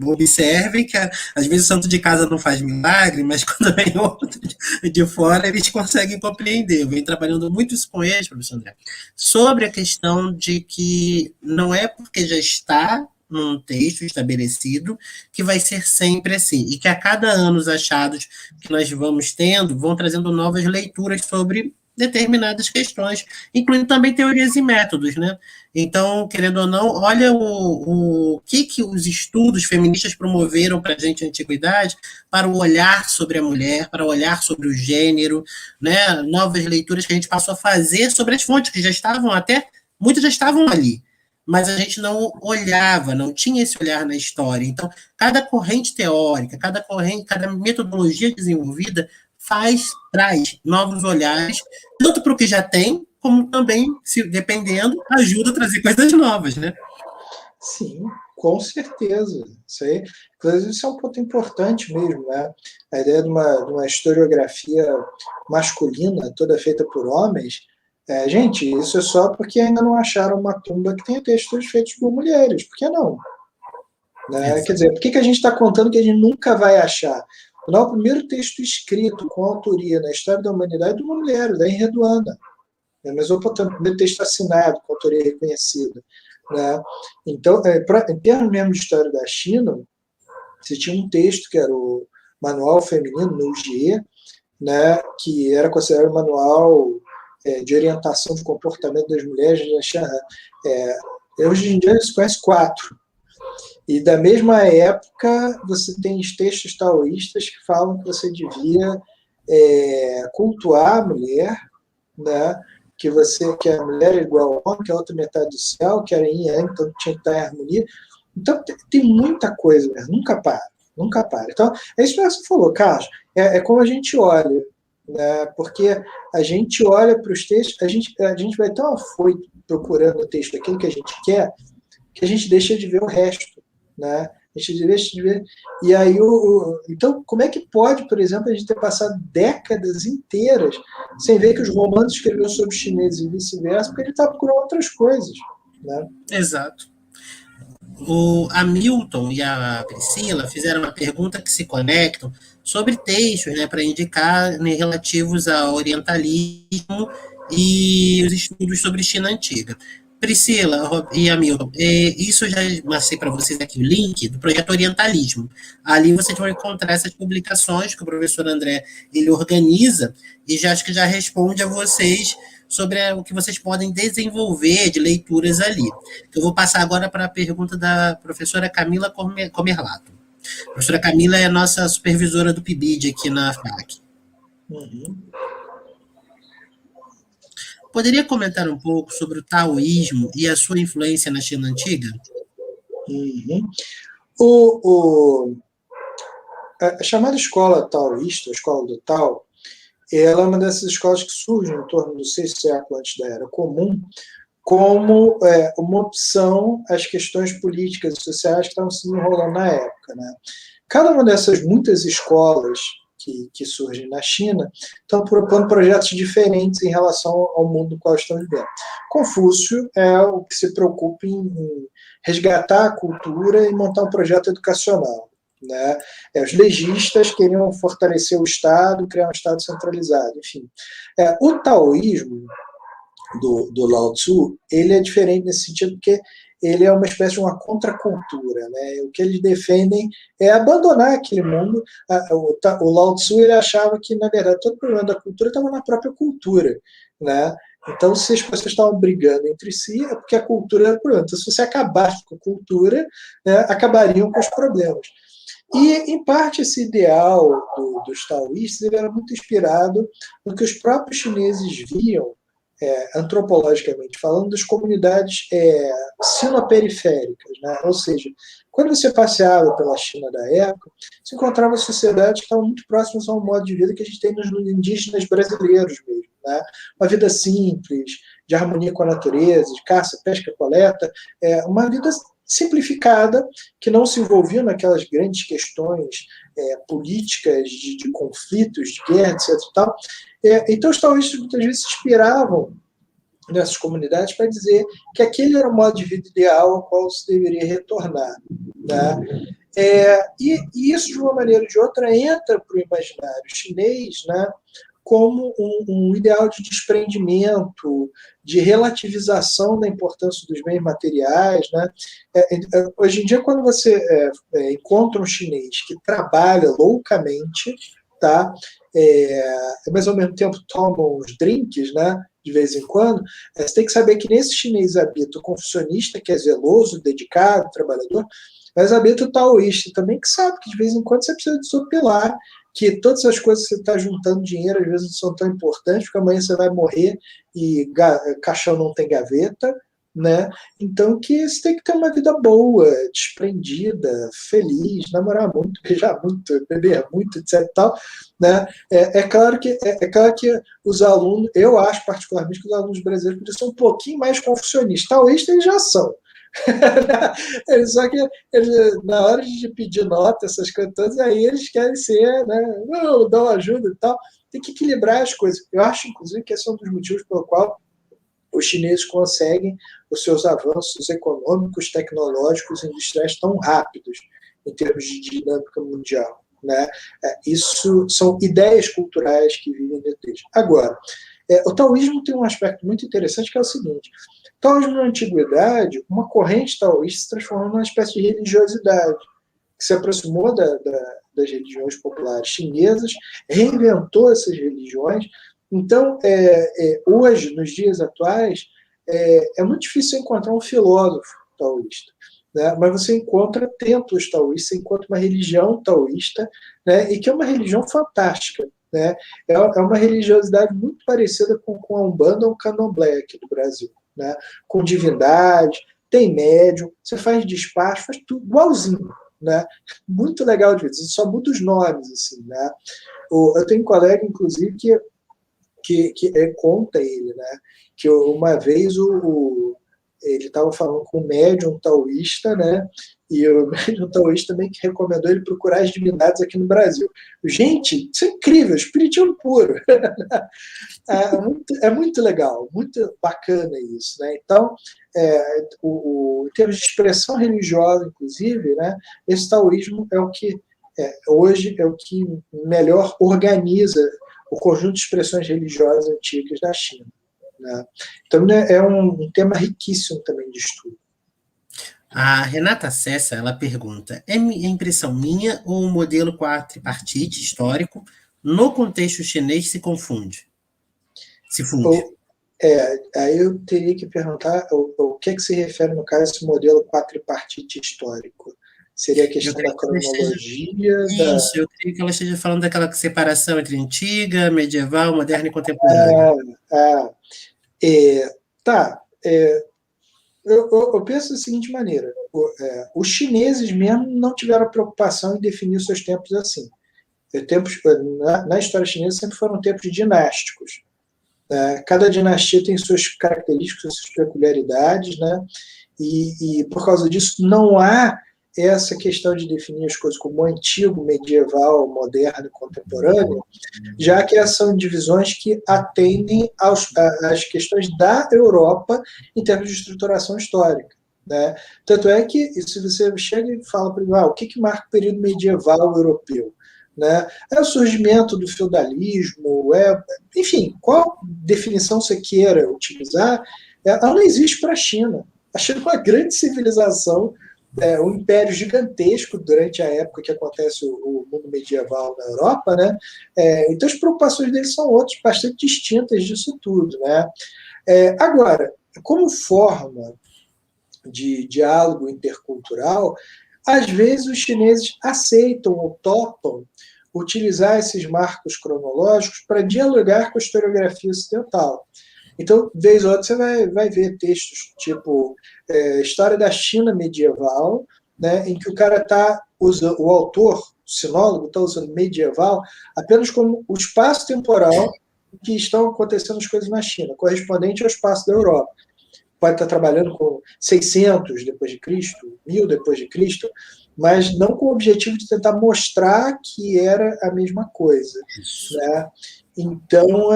Observem que às vezes o santo de casa não faz milagre, mas quando vem outro de fora, eles conseguem compreender. Eu venho trabalhando muito isso com eles, professor André, sobre a questão de que não é porque já está num texto estabelecido que vai ser sempre assim, e que a cada ano os achados que nós vamos tendo vão trazendo novas leituras sobre determinadas questões, incluindo também teorias e métodos, né? Então, querendo ou não, olha o que os estudos feministas promoveram para a gente na antiguidade para o olhar sobre a mulher, para o olhar sobre o gênero, né? Novas leituras que a gente passou a fazer sobre as fontes que já estavam muitas já estavam ali, mas a gente não olhava, não tinha esse olhar na história. Então, cada corrente teórica, cada metodologia desenvolvida traz novos olhares, tanto para o que já tem, como também, se dependendo, ajuda a trazer coisas novas, né? Sim, com certeza. Inclusive, isso é um ponto importante mesmo, né? A ideia de uma historiografia masculina, toda feita por homens, gente, isso é só porque ainda não acharam uma tumba que tenha textos feitos por mulheres. Por que não? Né? Quer dizer, por que a gente está contando que a gente nunca vai achar? O primeiro texto escrito com autoria na história da humanidade é de uma mulher, da Enredoana. Mas o primeiro texto assinado com autoria reconhecida. Né? Então, em termos mesmo de história da China, você tinha um texto que era o Manual Feminino, no G, né, que era considerado o manual de orientação de comportamento das mulheres na China. Hoje em dia se conhece 4. E da mesma época, você tem os textos taoístas que falam que você devia cultuar a mulher, né? Que a mulher é igual ao homem, que é a outra metade do céu, que era yin yang, então tinha que estar em harmonia. Então, tem muita coisa, né? Nunca para. Então, é isso que você falou, Carlos, é como a gente olha, né? Porque a gente olha para os textos, a gente vai tão afoito procurando o texto daquilo que a gente quer, que a gente deixa de ver o resto, né? A gente devia. E aí, então, como é que pode, por exemplo, a gente ter passado décadas inteiras sem ver que os romanos escreveram sobre os chineses e vice-versa, porque ele está procurando outras coisas, né? Exato. O Hamilton e a Priscila fizeram uma pergunta que se conectam sobre textos, né, para indicar, né, relativos ao orientalismo e os estudos sobre China antiga. Priscila e Hamilton, isso já passei para vocês aqui o link do projeto Orientalismo. Ali vocês vão encontrar essas publicações que o professor André ele organiza e já acho que já responde a vocês sobre o que vocês podem desenvolver de leituras ali. Eu vou passar agora para a pergunta da professora Camila Comerlato. A professora Camila é a nossa supervisora do PIBID aqui na FAC. Uhum. Poderia comentar um pouco sobre o taoísmo e a sua influência na China antiga? Uhum. A chamada escola taoísta, a escola do Tao, ela é uma dessas escolas que surge em torno do sexto século antes da Era Comum, como uma opção às questões políticas e sociais que estavam se enrolando na época, né? Cada uma dessas muitas escolas que surgem na China estão propondo projetos diferentes em relação ao mundo no qual estão vivendo. Confúcio é o que se preocupa em resgatar a cultura e montar um projeto educacional, né? Os legistas queriam fortalecer o Estado, criar um Estado centralizado, enfim. O taoísmo do Lao Tzu, ele é diferente nesse sentido porque ele é uma espécie de uma contracultura, né? O que eles defendem é abandonar aquele mundo. O Lao Tzu ele achava que, na verdade, todo o problema da cultura estava na própria cultura, né? Então, se as pessoas estavam brigando entre si, é porque a cultura era o problema. Então, se você acabasse com a cultura, né, acabariam com os problemas. E, em parte, esse ideal dos taoístas ele era muito inspirado no que os próprios chineses viam, antropologicamente falando, das comunidades sinoperiféricas, né? Ou seja, quando você passeava pela China da época, você encontrava sociedades que estavam muito próximas ao modo de vida que a gente tem nos indígenas brasileiros mesmo, né? Uma vida simples, de harmonia com a natureza, de caça, pesca, coleta, uma vida simplificada, que não se envolvia naquelas grandes questões políticas, de conflitos, de guerra, etc. E tal. Então, os taoístas muitas vezes se inspiravam nessas comunidades para dizer que aquele era o modo de vida ideal ao qual se deveria retornar, né? E isso, de uma maneira ou de outra, entra para o imaginário chinês, né, como um ideal de desprendimento, de relativização da importância dos bens materiais, né? Hoje em dia, quando você encontra um chinês que trabalha loucamente, tá? Mas ao mesmo tempo toma uns drinks, né? De vez em quando, você tem que saber que nesse chinês habita o confucionista, que é zeloso, dedicado, trabalhador, mas habita o taoísta também, que sabe que de vez em quando você precisa desopilar, que todas as coisas que você está juntando dinheiro às vezes não são tão importantes, porque amanhã você vai morrer e caixão não tem gaveta, né? Então que você tem que ter uma vida boa, desprendida, feliz, namorar muito, beijar muito, beber muito, etc. Tal, né? Claro que os alunos, eu acho particularmente que os alunos brasileiros podiam ser um pouquinho mais confucionistas. Taoístas eles já são. Só que eles, na hora de pedir nota, essas coisas todas, aí eles querem ser, né? Não, dão ajuda e tal. Tem que equilibrar as coisas. Eu acho, inclusive, que esse é um dos motivos pelo qual os chineses conseguem os seus avanços econômicos, tecnológicos e industriais tão rápidos em termos de dinâmica mundial, né? Isso são ideias culturais que vivem dentro deles. Agora, o taoísmo tem um aspecto muito interessante que é o seguinte: o taoísmo na antiguidade, uma corrente taoísta se transformou numa espécie de religiosidade que se aproximou das religiões populares chinesas, reinventou essas religiões. Então, hoje, nos dias atuais, é muito difícil encontrar um filósofo taoísta, né? Mas você encontra templos taoístas, você encontra uma religião taoísta, né? E que é uma religião fantástica, né? É uma religiosidade muito parecida com a Umbanda ou o Candomblé aqui do Brasil, né? Com divindade, tem médium, você faz despacho, faz tudo igualzinho, né? Muito legal de ver, só muda os nomes, assim, né? Eu tenho um colega, inclusive, que conta ele, né? Que uma vez ele estava falando com um médium taoísta, né? E o médium taoísta também que recomendou ele procurar as divindades aqui no Brasil. Gente, isso é incrível, espiritismo puro. É muito legal, muito bacana isso, né? Então, em termos de expressão religiosa, inclusive, né, esse taoísmo é o que hoje é o que melhor organiza o conjunto de expressões religiosas antigas da China, né? Então, né, é um tema riquíssimo também de estudo. A Renata Cessa, ela pergunta, é impressão minha ou o modelo quadripartite histórico no contexto chinês se confunde? Se funde? Aí eu teria que perguntar o que é que se refere, no caso, a esse modelo quadripartite histórico. Seria a questão da cronologia? Isso, eu creio que ela esteja falando daquela separação entre antiga, medieval, moderna e contemporânea. Tá. Eu penso da seguinte maneira: os chineses mesmo não tiveram preocupação em definir os seus tempos assim. Na história chinesa sempre foram tempos dinásticos. Cada dinastia tem suas características, suas peculiaridades, né? E por causa disso não há essa questão de definir as coisas como antigo, medieval, moderno e contemporâneo, já que essas são divisões que atendem às questões da Europa em termos de estruturação histórica, né? Tanto é que, se você chega e fala para mim, o que marca o período medieval europeu? Né? É o surgimento do feudalismo, enfim, qual definição você queira utilizar, ela não existe para a China. A China é uma grande civilização, um império gigantesco durante a época que acontece o mundo medieval na Europa, né? Então as preocupações deles são outras, bastante distintas disso tudo, né? Agora, como forma de diálogo intercultural, às vezes os chineses aceitam ou topam utilizar esses marcos cronológicos para dialogar com a historiografia ocidental. Então, vez ou outra, você vai ver textos tipo História da China Medieval, né, em que o cara está usando, o autor, o sinólogo, está usando medieval apenas como o espaço temporal em que estão acontecendo as coisas na China, correspondente ao espaço da Europa. Pode estar trabalhando com 600 depois de Cristo, 1000 depois de Cristo, mas não com o objetivo de tentar mostrar que era a mesma coisa, né? Então,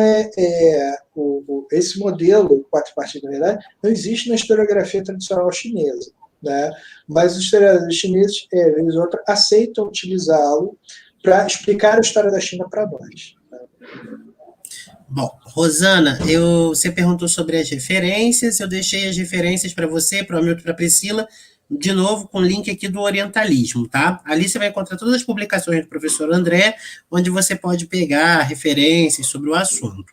esse modelo quadripartite, na verdade, não existe na historiografia tradicional chinesa, né? Mas os historiadores chineses, vez ou outra, aceitam utilizá-lo para explicar a história da China para nós, né? Bom, Rosana, você perguntou sobre as referências, eu deixei as referências para você, para o Hamilton e para a Priscila, de novo com o link aqui do orientalismo, tá? Ali você vai encontrar todas as publicações do professor André, onde você pode pegar referências sobre o assunto.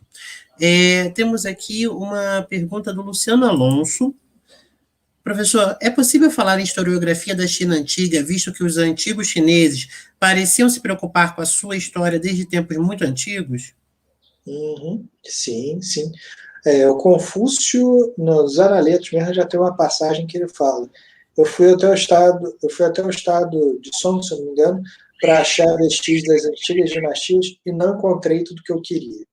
Temos aqui uma pergunta do Luciano Alonso. Professor, é possível falar em historiografia da China antiga, visto que os antigos chineses pareciam se preocupar com a sua história desde tempos muito antigos? Sim, sim. O Confúcio, nos Analetos mesmo, já tem uma passagem que ele fala: eu fui até o estado de Song, se eu não me engano, para achar vestígios das antigas dinastias e não encontrei tudo que eu queria.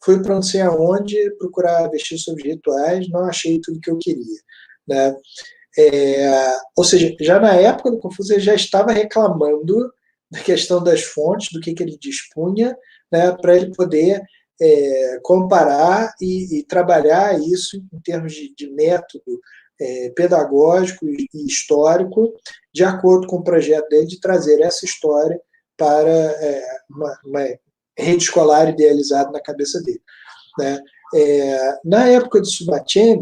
Fui para não sei aonde procurar vestígios sobre rituais, não achei tudo que eu queria, né? Ou seja, já na época do Confúcio ele já estava reclamando da questão das fontes, do que ele dispunha, né, para ele poder comparar e trabalhar isso em termos de método pedagógico e histórico, de acordo com o projeto dele de trazer essa história para uma rede escolar idealizada na cabeça dele, né? Na época de Subachen,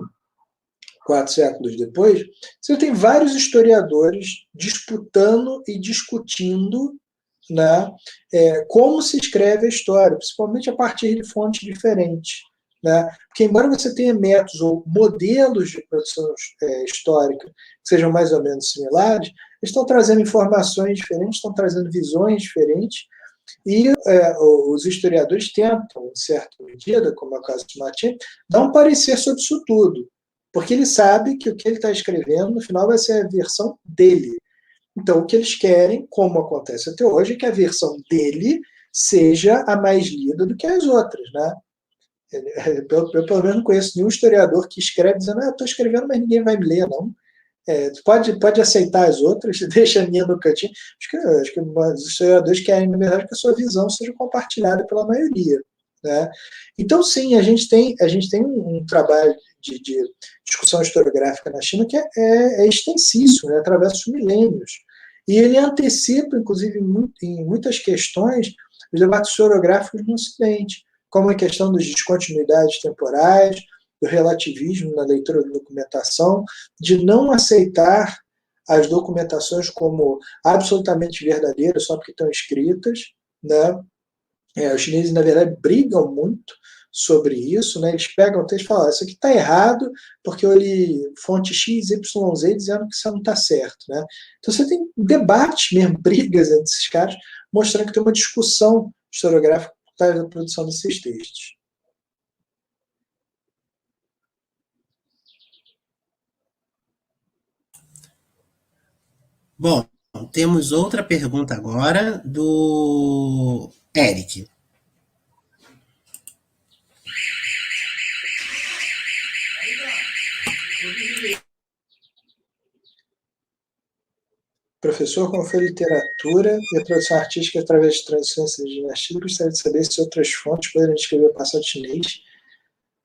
4 séculos depois, você tem vários historiadores disputando e discutindo, né, como se escreve a história, principalmente a partir de fontes diferentes, né? Porque, embora você tenha métodos ou modelos de produção histórica que sejam mais ou menos similares, eles estão trazendo informações diferentes, estão trazendo visões diferentes, e os historiadores tentam, em certa medida, como é o caso de Martin, dar um parecer sobre isso tudo, porque ele sabe que o que ele está escrevendo, no final, vai ser a versão dele. Então, o que eles querem, como acontece até hoje, é que a versão dele seja a mais lida do que as outras, né? Eu pelo menos não conheço nenhum historiador que escreve dizendo, eu estou escrevendo, mas ninguém vai me ler, não. Tu pode aceitar as outras, deixa a minha no cantinho. Acho que os historiadores querem, na verdade, que a sua visão seja compartilhada pela maioria. Né? Então, sim, a gente tem um trabalho de discussão historiográfica na China que é extensíssimo, né? Atravessa os milênios. E ele antecipa, inclusive, em muitas questões, os debates historiográficos no Ocidente, como a questão das descontinuidades temporais, do relativismo na leitura da documentação, de não aceitar as documentações como absolutamente verdadeiras só porque estão escritas, né? Os chineses, na verdade, brigam muito sobre isso, né? Eles pegam o texto e falam, isso aqui está errado, porque eu li fonte X, Y, Z dizendo que isso não está certo, né? Então você tem debates mesmo, brigas entre esses caras, mostrando que tem uma discussão historiográfica por trás da produção desses textos. Bom, temos outra pergunta agora do Eric. Professor, como foi a literatura e a produção artística através de traduções de dinastia, gostaria de saber se outras fontes poderiam descrever o passado chinês.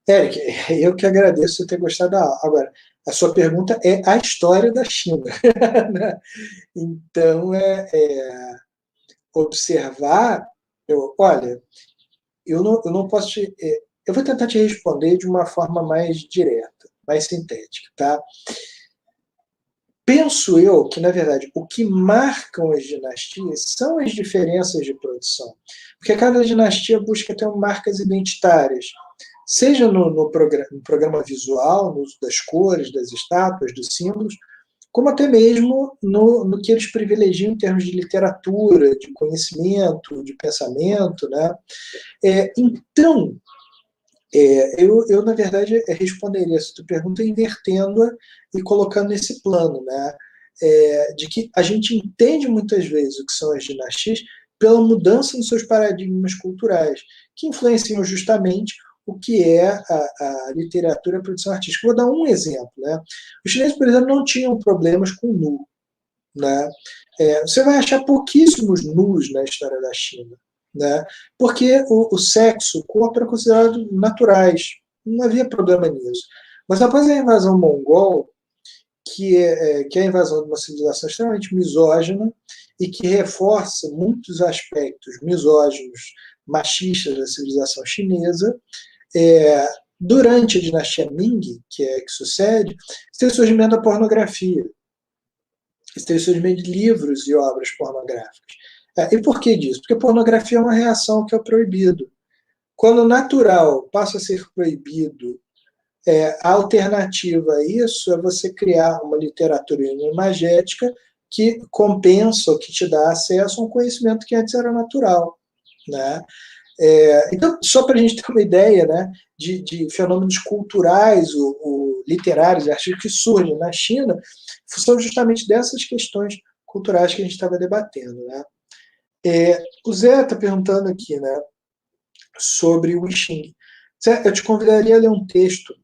Eric, eu que agradeço você ter gostado da aula. Agora, a sua pergunta é a história da China. Né? Então, observar, olha, eu não posso te. Eu vou tentar te responder de uma forma mais direta, mais sintética, tá? Penso eu que, na verdade, o que marcam as dinastias são as diferenças de produção. Porque cada dinastia busca ter marcas identitárias, seja no programa visual, no uso das cores, das estátuas, dos símbolos, como até mesmo no que eles privilegiam em termos de literatura, de conhecimento, de pensamento. Né? Então, eu, na verdade, responderia essa tua pergunta invertendo-a e colocando nesse plano, né? De que a gente entende muitas vezes o que são as dinastias pela mudança nos seus paradigmas culturais, que influenciam justamente o que é a literatura e a produção artística. Vou dar um exemplo. Né? Os chineses, por exemplo, não tinham problemas com nu. Né? Você vai achar pouquíssimos nus na história da China. Né? Porque o sexo, o corpo era considerado naturais. Não havia problema nisso. Mas após a invasão mongol, que é a invasão de uma civilização extremamente misógina e que reforça muitos aspectos misóginos, machistas da civilização chinesa, durante a dinastia Ming, que sucede, tem o surgimento da pornografia, tem o surgimento de livros e obras pornográficas. E por que disso? Porque a pornografia é uma reação que é o proibido. Quando o natural passa a ser proibido, a alternativa a isso é você criar uma literatura imagética que compensa ou que te dá acesso a um conhecimento que antes era natural. Né? Então, só para a gente ter uma ideia, né, de fenômenos culturais ou literários, artísticos que surgem na China, são justamente dessas questões culturais que a gente estava debatendo. Né? O Zé está perguntando aqui, né, sobre o I Ching. Zé, eu te convidaria a ler um texto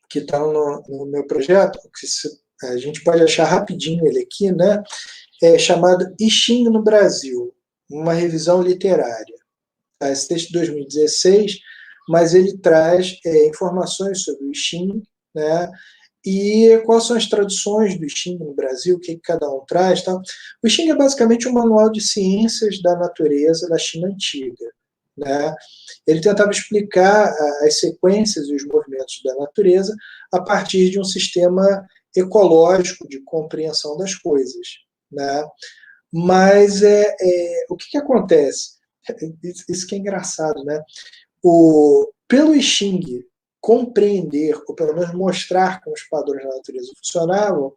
que está no meu projeto, que a gente pode achar rapidinho ele aqui, né, chamado I Ching no Brasil, uma revisão literária. Esse texto de 2016, mas ele traz informações sobre o I Ching, né, e quais são as traduções do I Ching no Brasil, o que cada um traz. Tal. O I Ching é basicamente um manual de ciências da natureza da China antiga. Né? Ele tentava explicar as sequências e os movimentos da natureza a partir de um sistema ecológico de compreensão das coisas. Né? Mas o que acontece? Isso que é engraçado. Né? Pelo I Ching compreender, ou pelo menos mostrar como os padrões da natureza funcionavam,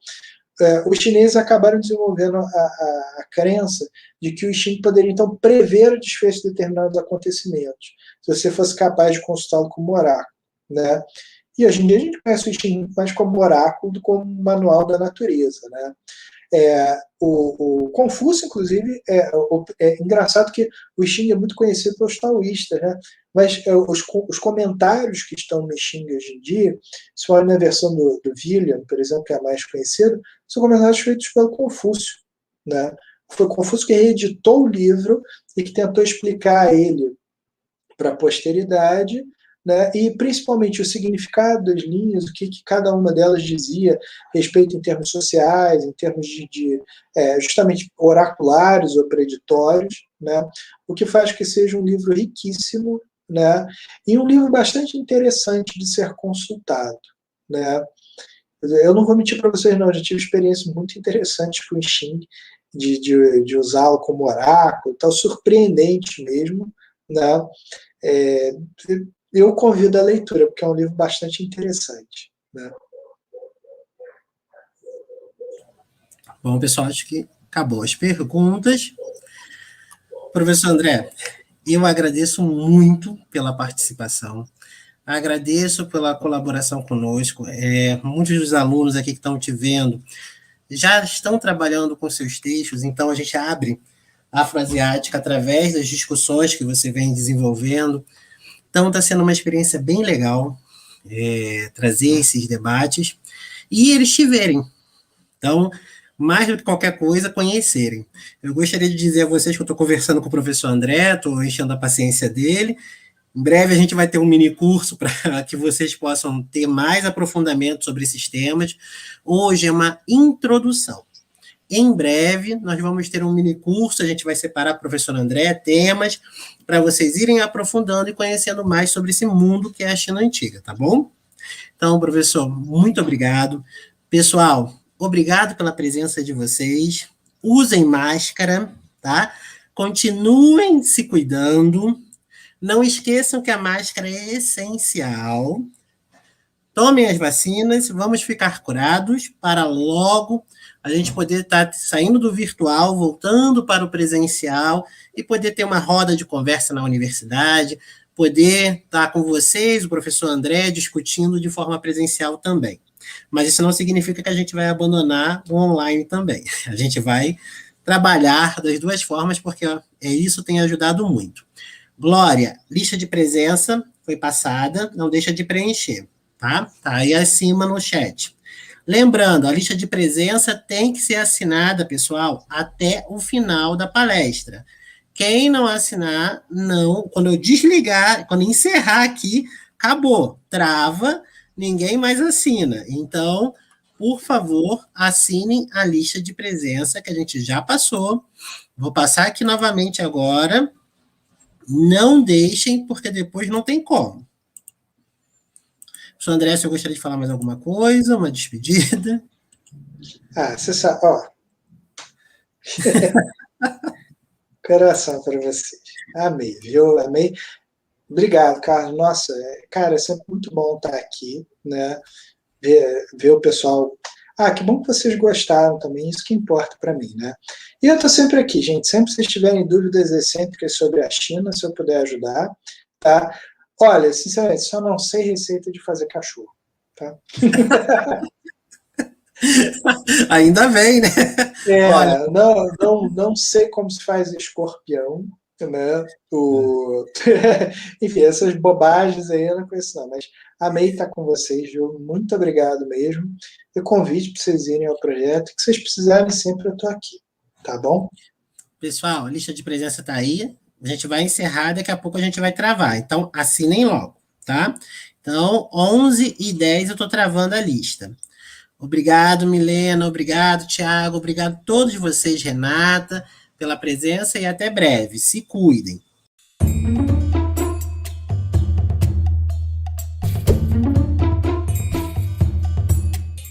os chineses acabaram desenvolvendo a crença de que o I Ching poderia, então, prever o desfecho de determinados acontecimentos, se você fosse capaz de consultá-lo como oráculo. Né? E hoje em dia a gente conhece o I Ching mais como oráculo do que como manual da natureza. Né? O Confúcio, inclusive, é engraçado que o Xing é muito conhecido pelos taoístas, né? Mas os comentários que estão no Xing hoje em dia, se for na versão do William, por exemplo, que é a mais conhecida, são comentários feitos pelo Confúcio, né? Foi o Confúcio que reeditou o livro e que tentou explicar ele para a posteridade, né, e principalmente o significado das linhas, o que cada uma delas dizia, respeito em termos sociais, em termos de justamente oraculares ou preditórios, né, o que faz que seja um livro riquíssimo, né, e um livro bastante interessante de ser consultado. Né. Eu não vou mentir para vocês, não, eu já tive experiências muito interessantes com o Xing, de usá-lo como oráculo, tal, surpreendente mesmo, né. É, eu convido a leitura, porque é um livro bastante interessante. Né? Bom, pessoal, acho que acabou as perguntas. Professor André, eu agradeço muito pela participação, agradeço pela colaboração conosco. Muitos dos alunos aqui que estão te vendo já estão trabalhando com seus textos, então a gente abre a Afroasiática através das discussões que você vem desenvolvendo. Então está sendo uma experiência bem legal trazer esses debates e eles te verem. Então, mais do que qualquer coisa, conhecerem. Eu gostaria de dizer a vocês que eu estou conversando com o professor André, estou enchendo a paciência dele. Em breve a gente vai ter um mini curso para que vocês possam ter mais aprofundamento sobre esses temas. Hoje é uma introdução. Em breve, nós vamos ter um mini curso, a gente vai separar, professor André, temas, para vocês irem aprofundando e conhecendo mais sobre esse mundo que é a China antiga, tá bom? Então, professor, muito obrigado. Pessoal, obrigado pela presença de vocês. Usem máscara, tá? Continuem se cuidando. Não esqueçam que a máscara é essencial. Tomem as vacinas, vamos ficar curados para logo a gente poder estar saindo do virtual, voltando para o presencial e poder ter uma roda de conversa na universidade, poder estar com vocês, o professor André, discutindo de forma presencial também. Mas isso não significa que a gente vai abandonar o online também. A gente vai trabalhar das duas formas, porque isso tem ajudado muito. Glória, lista de presença foi passada, não deixa de preencher, tá? Tá aí acima no chat. Lembrando, a lista de presença tem que ser assinada, pessoal, até o final da palestra. Quem não assinar, não. Quando eu desligar, quando encerrar aqui, acabou. Trava, ninguém mais assina. Então, por favor, assinem a lista de presença que a gente já passou. Vou passar aqui novamente agora. Não deixem, porque depois não tem como. Professor André, se eu gostaria de falar mais alguma coisa, uma despedida. Você sabe, ó. Coração para vocês. Amei, viu? Amei. Obrigado, Carlos. Nossa, cara, é sempre muito bom estar aqui, né? Ver o pessoal. Que bom que vocês gostaram também, isso que importa para mim, né? E eu estou sempre aqui, gente. Sempre que vocês tiverem dúvidas excêntricas sobre a China, se eu puder ajudar, tá? Olha, sinceramente, só não sei receita de fazer cachorro, tá? Ainda bem, né? Olha, não sei como se faz escorpião, né? Enfim, essas bobagens aí eu não conheço não, mas amei estar com vocês, viu? Muito obrigado mesmo. Eu convite para vocês irem ao projeto, que vocês precisarem sempre eu estou aqui, tá bom? Pessoal, a lista de presença está aí. A gente vai encerrar, daqui a pouco a gente vai travar. Então, assinem logo, tá? Então, 11h10 eu estou travando a lista. Obrigado, Milena. Obrigado, Tiago. Obrigado a todos vocês, Renata, pela presença e até breve. Se cuidem.